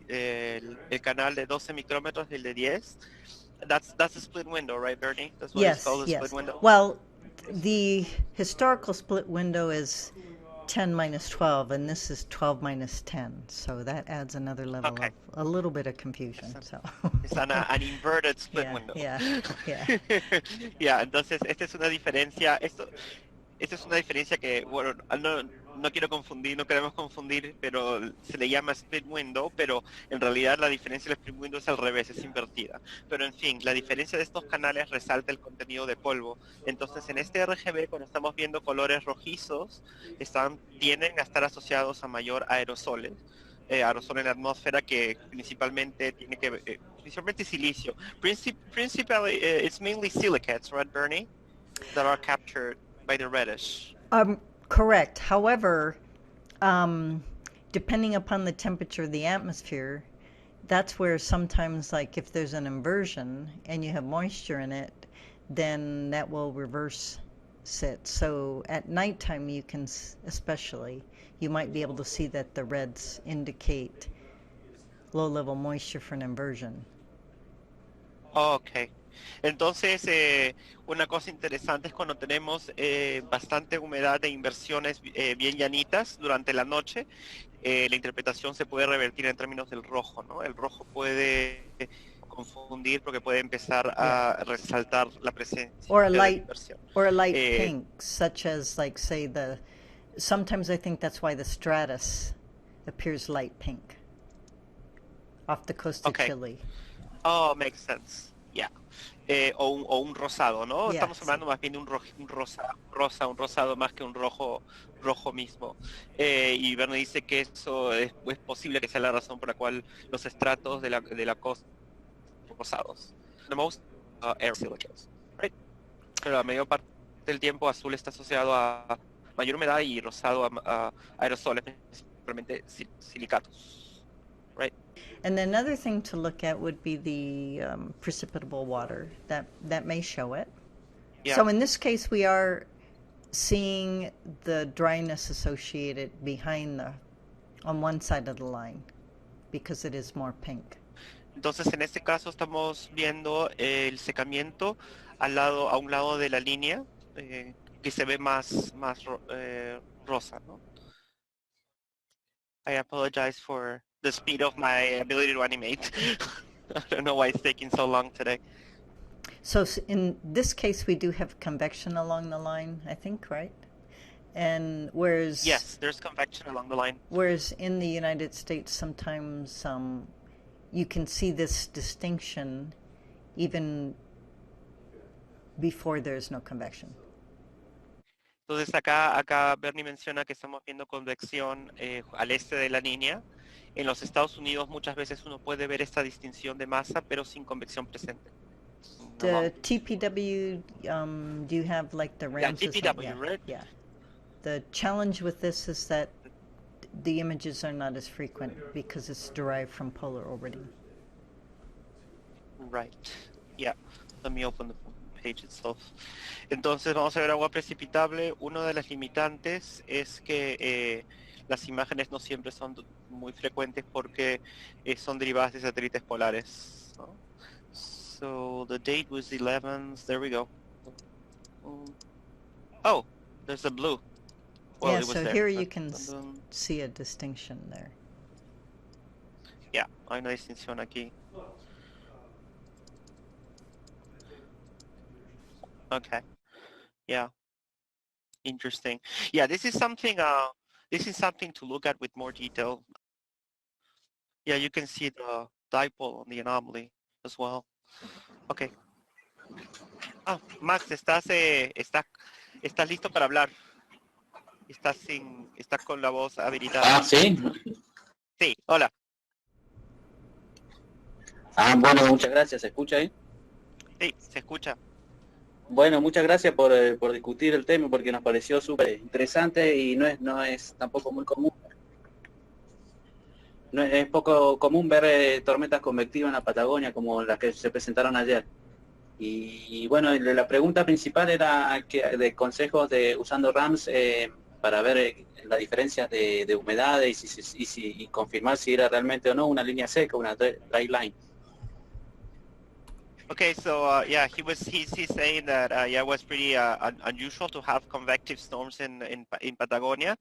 S1: el canal de 12 micrómetros y el de 10. That's a split window, right, Bernie? That's what it's called, a split window?
S2: Well, the historical split window is 10 minus 12, and this is 12 minus 10. So that adds another level of a little bit of confusion.
S1: It's an inverted split window. Yeah, entonces esta es una diferencia, esta es una diferencia que, bueno, no quiero confundir, no queremos confundir, pero se le llama split window, pero en realidad la diferencia del split window es al revés, es invertida. Pero en fin, la diferencia de estos canales resalta el contenido de polvo. Entonces en este RGB, cuando estamos viendo colores rojizos, tienden a estar asociados a mayor aerosoles. Aerosol en la atmósfera, que principalmente tiene que principalmente silicio. Principally, it's mainly silicates, right, Bernie, that are captured by the reddish.
S2: Correct. However, depending upon the temperature of the atmosphere, that's where sometimes, like if there's an inversion and you have moisture in it, then that will reverse it. So at nighttime, you can, especially, you might be able to see that the reds indicate low-level moisture for an inversion.
S1: Okay. Entonces, una cosa interesante es cuando tenemos bastante humedad e inversiones bien llanitas durante la noche, la interpretación se puede revertir en términos del rojo, ¿no? El rojo puede confundir porque puede empezar a resaltar la presencia de inversión.
S2: Or a light pink, such as, like, say, sometimes I think that's why the stratus appears light pink off the coast of Chile.
S1: Oh, makes sense. Ya. O un rosado, ¿no?
S2: Yeah.
S1: Estamos hablando más bien de un rosado más que un rojo mismo. Y Verne dice que eso es posible que sea la razón por la cual los estratos de la costa son rosados. The most air silicates, right? Pero la mayor parte del tiempo azul está asociado a mayor humedad y rosado a aerosoles, principalmente silicatos, right?
S2: And another thing to look at would be the precipitable water. That may show it.
S1: Yeah.
S2: So in this case, we are seeing the dryness associated behind on one side of the line because it is more pink.
S1: Entonces, en este caso estamos viendo el secamiento a un lado de la línea, que se ve más rosa, ¿no? I apologize for the speed of my ability to animate. I don't know why it's taking so long today.
S2: So in this case, we do have convection along the line, I think, right? And whereas
S1: Yes, there's convection along the line.
S2: whereas in the United States, sometimes you can see this distinction even before there's no convection.
S1: Entonces acá Bernie menciona que estamos viendo convección al este de la línea. En los Estados Unidos muchas veces uno puede ver esta distinción de masa, pero sin convección presente.
S2: The TPW, do you have like the
S1: Yeah,
S2: Ramses?
S1: TPW,
S2: Yeah,
S1: right?
S2: yeah. The challenge with this is that the images are not as frequent because it's derived from polar orbiting.
S1: Right. Yeah. Let me open the page itself. Entonces vamos a ver agua precipitable. Una de las limitantes es que las imágenes no siempre son muy frecuentes porque son derivadas de satélites polares, ¿no? So the date was 11th. There we go. Oh, there's a blue. Well,
S2: Yeah,
S1: it was
S2: so
S1: there.
S2: here you can see a distinction there.
S1: Yeah, hay una distinción aquí. Okay. Yeah. Interesting. Yeah, this is something to look at with more detail. Yeah, you can see the dipole on the anomaly as well. Okay. Ah, Max, estás listo para hablar. Estás con la voz habilitada.
S3: Ah, sí.
S1: Sí, hola.
S3: Ah, bueno, muchas gracias. ¿Se escucha ahí?
S1: Sí, se escucha.
S3: Bueno, muchas gracias por discutir el tema porque nos pareció súper interesante y no es tampoco muy común. No es poco común ver tormentas convectivas en la Patagonia como las que se presentaron ayer. Y bueno, la pregunta principal era de consejos usando RAMs para ver la diferencia de humedades y confirmar si era realmente o no una línea seca, una dryline.
S1: Okay, so yeah, he's saying that yeah, it was pretty unusual to have convective storms in Patagonia,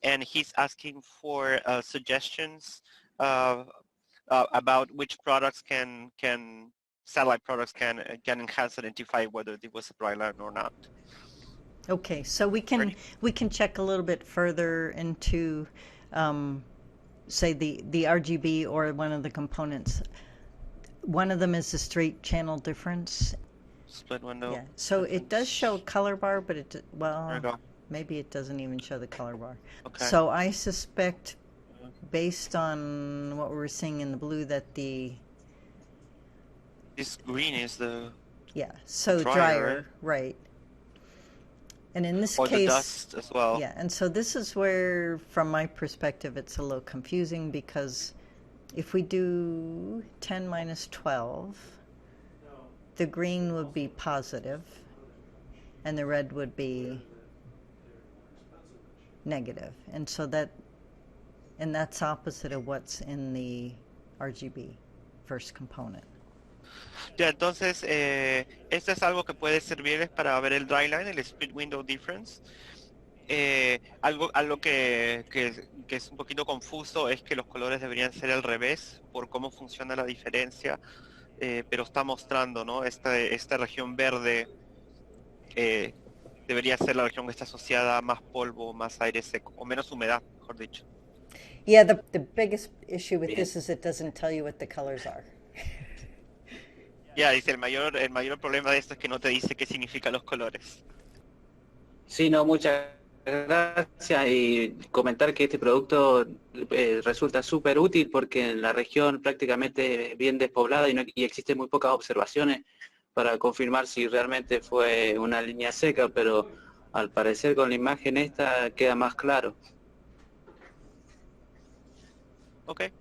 S1: and he's asking for suggestions about which products satellite products can enhance identify whether it was a dry line or not.
S2: Okay, so we can check a little bit further into, say the RGB or one of the components. One of them is the straight channel difference.
S1: Split window.
S2: Yeah, so it does show a color bar, but
S1: There you go.
S2: maybe it doesn't even show the color bar.
S1: Okay.
S2: So I suspect, based on what we're seeing in the blue, that
S1: This green is the
S2: so drier, right? And in this
S1: or
S2: case,
S1: the dust as well.
S2: yeah, and so this is where, from my perspective, it's a little confusing because if we do 10 minus 12, the green would be positive and the red would be negative. And so that's opposite of what's in the RGB first component.
S1: Ya, entonces, esto es algo que puede servirles para ver el dryline, el split window difference. Algo que es un poquito confuso es que los colores deberían ser al revés por cómo funciona la diferencia, pero está mostrando, ¿no? Esta región verde debería ser la región que está asociada a más polvo, más aire seco, o menos humedad, mejor dicho.
S2: Yeah, the biggest issue with this is it doesn't tell you what the colors are.
S1: Ya, dice, el mayor problema de esto es que no te dice qué significan los colores.
S3: Sí, no, muchas gracias y comentar que este producto resulta súper útil porque en la región prácticamente es bien despoblada y existen muy pocas observaciones para confirmar si realmente fue una línea seca, pero al parecer con la imagen esta queda más claro.
S1: Okay.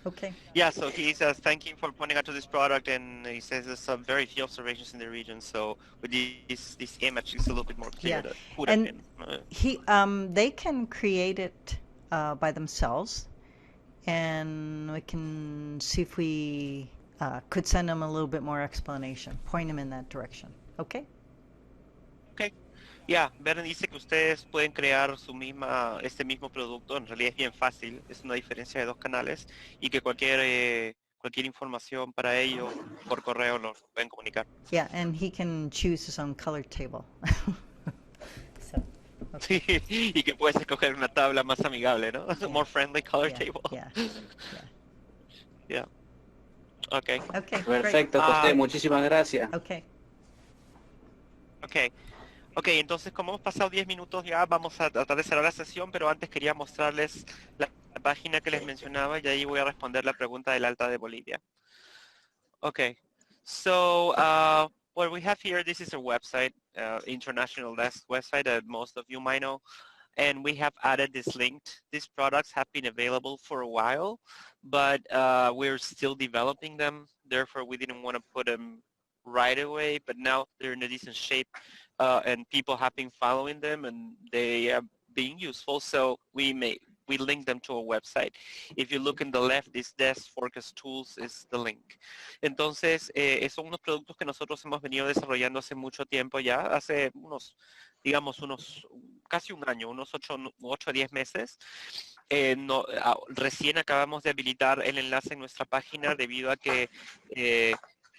S2: Okay.
S1: Yeah, so he's thanking for pointing out to this product, and he says there's some very few observations in the region. So with this image, it's a little bit more clear
S2: Yeah.
S1: that could have
S2: And
S1: been.
S2: they can create it by themselves, and we can see if we could send them a little bit more explanation, point them in that direction. Okay?
S1: Okay. Ya, Beren dice que ustedes pueden crear este mismo producto, en realidad es bien fácil, es una diferencia de 2 canales, y que cualquier información para ello por correo nos pueden comunicar.
S2: Yeah, and he can choose his own color table. So,
S1: Sí,
S2: okay.
S1: y que puedes escoger una tabla más amigable, ¿no?
S2: Yeah.
S1: More friendly color
S2: Yeah,
S1: table.
S2: yeah, yeah.
S1: Yeah. Okay.
S2: Okay, great.
S3: Perfecto, José, muchísimas gracias.
S2: Okay.
S1: Okay. Ok, entonces como hemos pasado 10 minutos ya, vamos a tratar de cerrar la sesión, pero antes quería mostrarles la página que les mencionaba y ahí voy a responder la pregunta del Alta de Bolivia. Okay, so what we have here, this is a website, International Desk website that most of you might know, and we have added this link. These products have been available for a while, but we're still developing them. Therefore, we didn't want to put them right away, but now they're in a decent shape, and people have been following them, and they are being useful. So we link them to a website. If you look in the left, this Desk Forecast Tools is the link. Entonces, son unos productos que nosotros hemos venido desarrollando hace mucho tiempo ya, hace digamos, casi un año, unos 8 a 10 meses. Recién acabamos de habilitar el enlace en nuestra página debido a que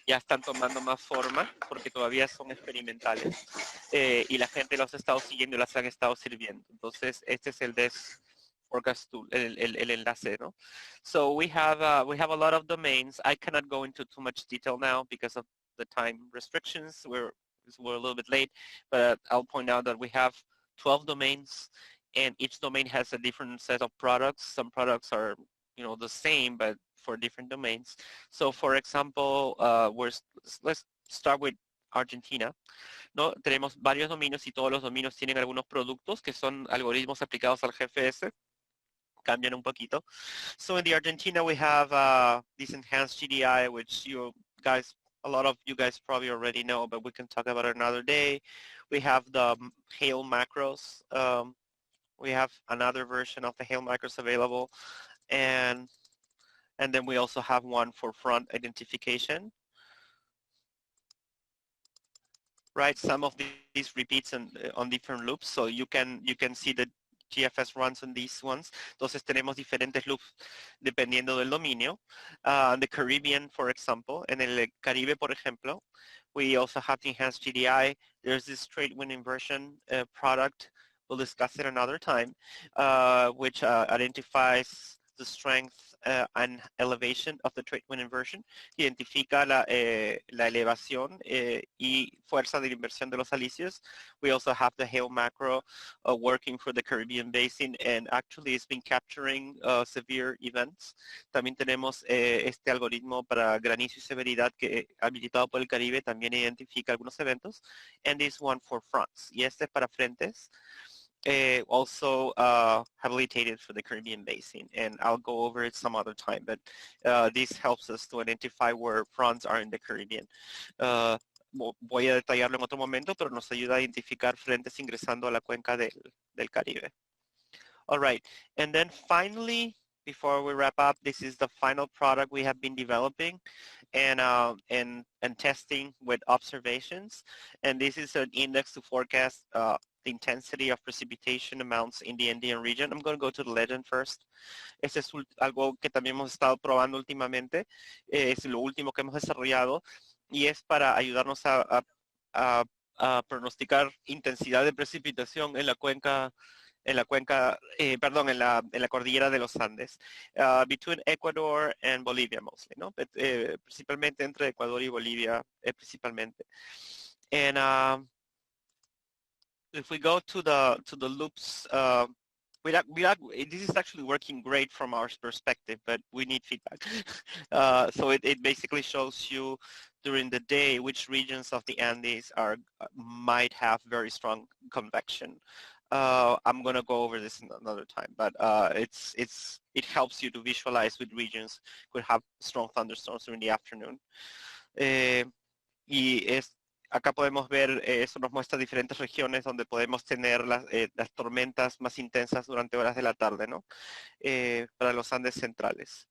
S1: ya están tomando más forma porque todavía son experimentales y la gente los ha estado siguiendo y las han estado sirviendo. Entonces, este es el Desk Forecast Tool, el enlace, ¿no? So we have a lot of domains. I cannot go into too much detail now because of the time restrictions. We're a little bit late, but I'll point out that we have 12 domains, and each domain has a different set of products. Some products are, the same, but for different domains. So, for example, let's start with Argentina. ¿No? Tenemos varios dominios y todos los dominios tienen algunos productos que son algoritmos aplicados al GFS. Cambian un poquito. So in the Argentina, we have this enhanced GDI, which a lot of you guys probably already know, but we can talk about it another day. We have the hail macros. We have another version of the hail macros available. And then we also have one for front identification. Right, some of these repeats on different loops, so you can see the GFS runs on these ones. Entonces tenemos diferentes loops dependiendo del dominio. The Caribbean, for example, en el Caribe, por ejemplo, we also have the enhanced GDI. There's this trade wind inversion product. We'll discuss it another time, which identifies the strength and elevation of the trade wind inversion. Identifica la elevación y fuerza de la inversión de los alisios. We also have the hail macro working for the Caribbean basin, and actually it's been capturing severe events. También tenemos este algoritmo para granizo y severidad que habilitado por el Caribe también identifica algunos eventos. And this one for fronts. Y este es para frentes. Also habilitated for the Caribbean basin, and I'll go over it some other time, but this helps us to identify where fronts are in the Caribbean. Voy a detallarlo en otro momento, pero nos ayuda a identificar frentes ingresando a la cuenca del Caribe. All right, and then finally, before we wrap up, this is the final product we have been developing and testing with observations, and this is an index to forecast the intensity of precipitation amounts in the Andean region. I'm going to go to the legend first. Este es algo que también hemos estado probando últimamente. Es lo último que hemos desarrollado y es para ayudarnos a pronosticar intensidad de precipitación en la cuenca en la cuenca, perdón, en la cordillera de los Andes, between Ecuador and Bolivia mostly, ¿no? But, principalmente entre Ecuador y Bolivia, principalmente. And if we go to the loops, this is actually working great from our perspective, but we need feedback. So it basically shows you during the day which regions of the Andes might have very strong convection. I'm gonna go over this another time, but it helps you to visualize which regions could have strong thunderstorms during the afternoon. Acá podemos ver, eso nos muestra diferentes regiones donde podemos tener las tormentas más intensas durante horas de la tarde, ¿no? Para los Andes centrales.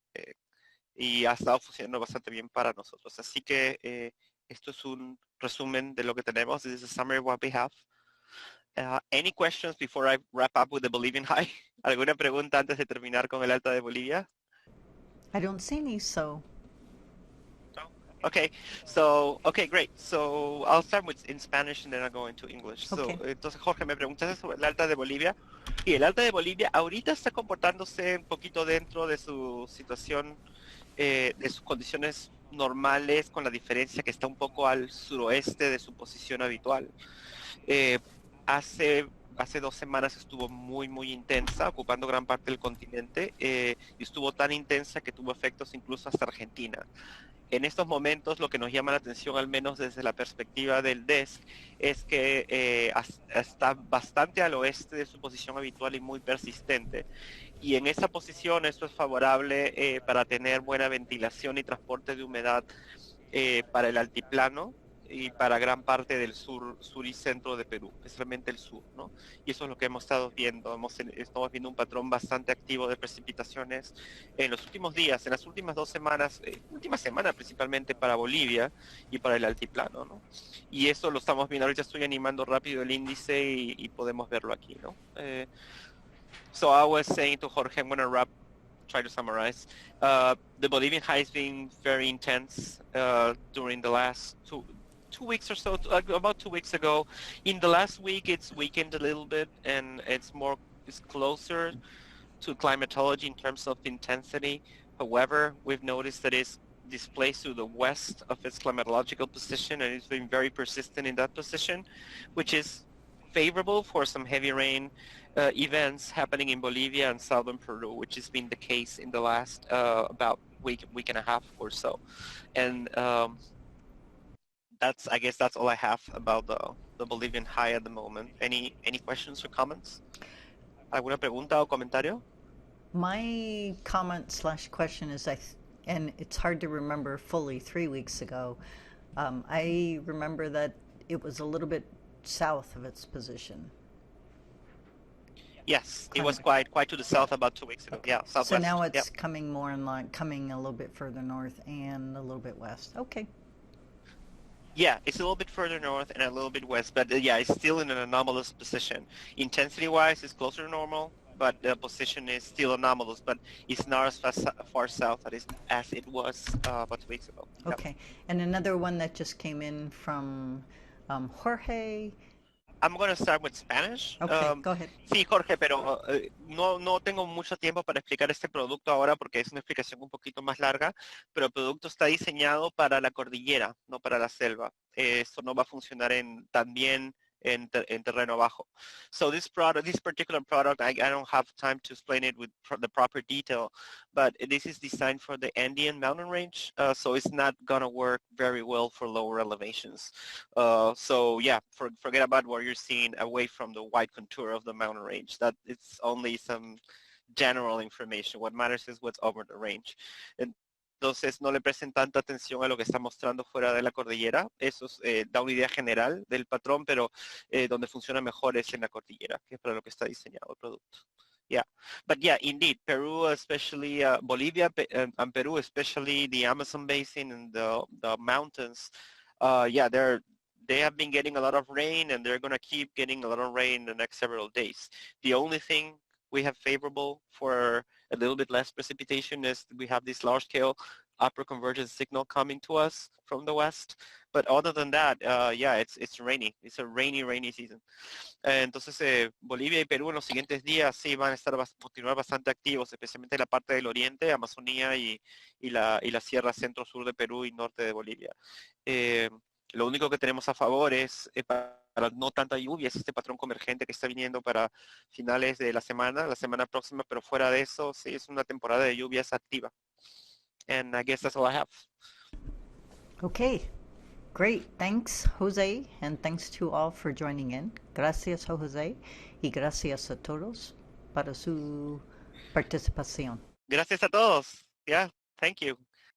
S1: Y ha estado funcionando bastante bien para nosotros. Así que esto es un resumen de lo que tenemos. This is a summary of what we have. Any questions before I wrap up with the Bolivian high? ¿Alguna pregunta antes de terminar con el alta de Bolivia?
S2: I don't see any, so.
S1: Okay, great. So I'll start in Spanish and then I'll go into English.
S2: Okay.
S1: So, entonces Jorge, me preguntaste sobre el alta de Bolivia. Y el alta de Bolivia ahorita está comportándose un poquito dentro de su situación, de sus condiciones normales, con la diferencia que está un poco al suroeste de su posición habitual. Hace 2 semanas estuvo muy intensa, ocupando gran parte del continente, y estuvo tan intensa que tuvo efectos incluso hasta Argentina. En estos momentos lo que nos llama la atención, al menos desde la perspectiva del desk, es que está bastante al oeste de su posición habitual y muy persistente. Y en esa posición esto es favorable para tener buena ventilación y transporte de humedad para el altiplano y para gran parte del sur y centro de Perú, especialmente el sur, ¿no? Y eso es lo que hemos estado viendo. Estamos viendo un patrón bastante activo de precipitaciones en los últimos días, en las últimas 2 semanas, última semana principalmente para Bolivia y para el altiplano, ¿no? Y eso lo estamos viendo. Ahorita estoy animando rápido el índice y podemos verlo aquí, ¿no? So I was saying to Jorge, I'm going to try to summarize. The Bolivian high has been very intense during the last 2 weeks or so, about 2 weeks ago. In the last week, it's weakened a little bit, and it's closer to climatology in terms of intensity. However, we've noticed that it's displaced to the west of its climatological position, and it's been very persistent in that position, which is favorable for some heavy rain events happening in Bolivia and southern Peru, which has been the case in the last about week and a half or so. And I guess that's all I have about the Bolivian high at the moment. Any questions or comments? ¿Alguna pregunta o comentario?
S2: My comment/question is, and it's hard to remember fully 3 weeks ago, I remember that it was a little bit south of its position.
S1: Yes, it was quite to the south about 2 weeks ago.
S2: Okay.
S1: Yeah, southwest.
S2: So now it's coming more in line, coming a little bit further north and a little bit west. Okay.
S1: Yeah, it's a little bit further north and a little bit west, but yeah, it's still in an anomalous position. Intensity-wise, it's closer to normal, but the position is still anomalous, but it's not as far south as it was about 2 weeks ago.
S2: Okay, and another one that just came in from Jorge.
S1: I'm going to start with Spanish.
S2: Okay, go ahead.
S1: Sí, Jorge, pero no tengo mucho tiempo para explicar este producto ahora porque es una explicación un poquito más larga, pero el producto está diseñado para la cordillera, no para la selva. Esto no va a funcionar tan bien en terreno bajo. So this particular product, I don't have time to explain it with the proper detail, but this is designed for the Andean mountain range, so it's not going to work very well for lower elevations. So yeah, forget about what you're seeing away from the wide contour of the mountain range. That it's only some general information. What matters is what's over the range. Entonces no le presten tanta atención a lo que está mostrando fuera de la cordillera. Eso da una idea general del patrón, pero donde funciona mejor es en la cordillera, que es para lo que está diseñado el producto. Yeah, but yeah, indeed, Peru, especially Bolivia and Peru, especially the Amazon basin and the mountains, yeah, they have been getting a lot of rain, and they're going to keep getting a lot of rain the next several days. The only thing we have favorable for a little bit less precipitation is we have these large-scale upper convergence signal coming to us from the west. But other than that, yeah, it's rainy. It's a rainy season. Entonces, Bolivia y Perú en los siguientes días sí van a continuar bastante activos, especialmente en la parte del oriente, Amazonía y la sierra centro-sur de Perú y norte de Bolivia. Lo único que tenemos a favor es para no tanta lluvia, es este patrón convergente que está viniendo para finales de la semana próxima, pero fuera de eso, sí, es una temporada de lluvias activa. And I guess that's all I have.
S2: Okay, great. Thanks, Jose, and thanks to all for joining in. Gracias, Jose, y gracias a todos para su participación.
S1: Gracias a todos. Yeah, thank you.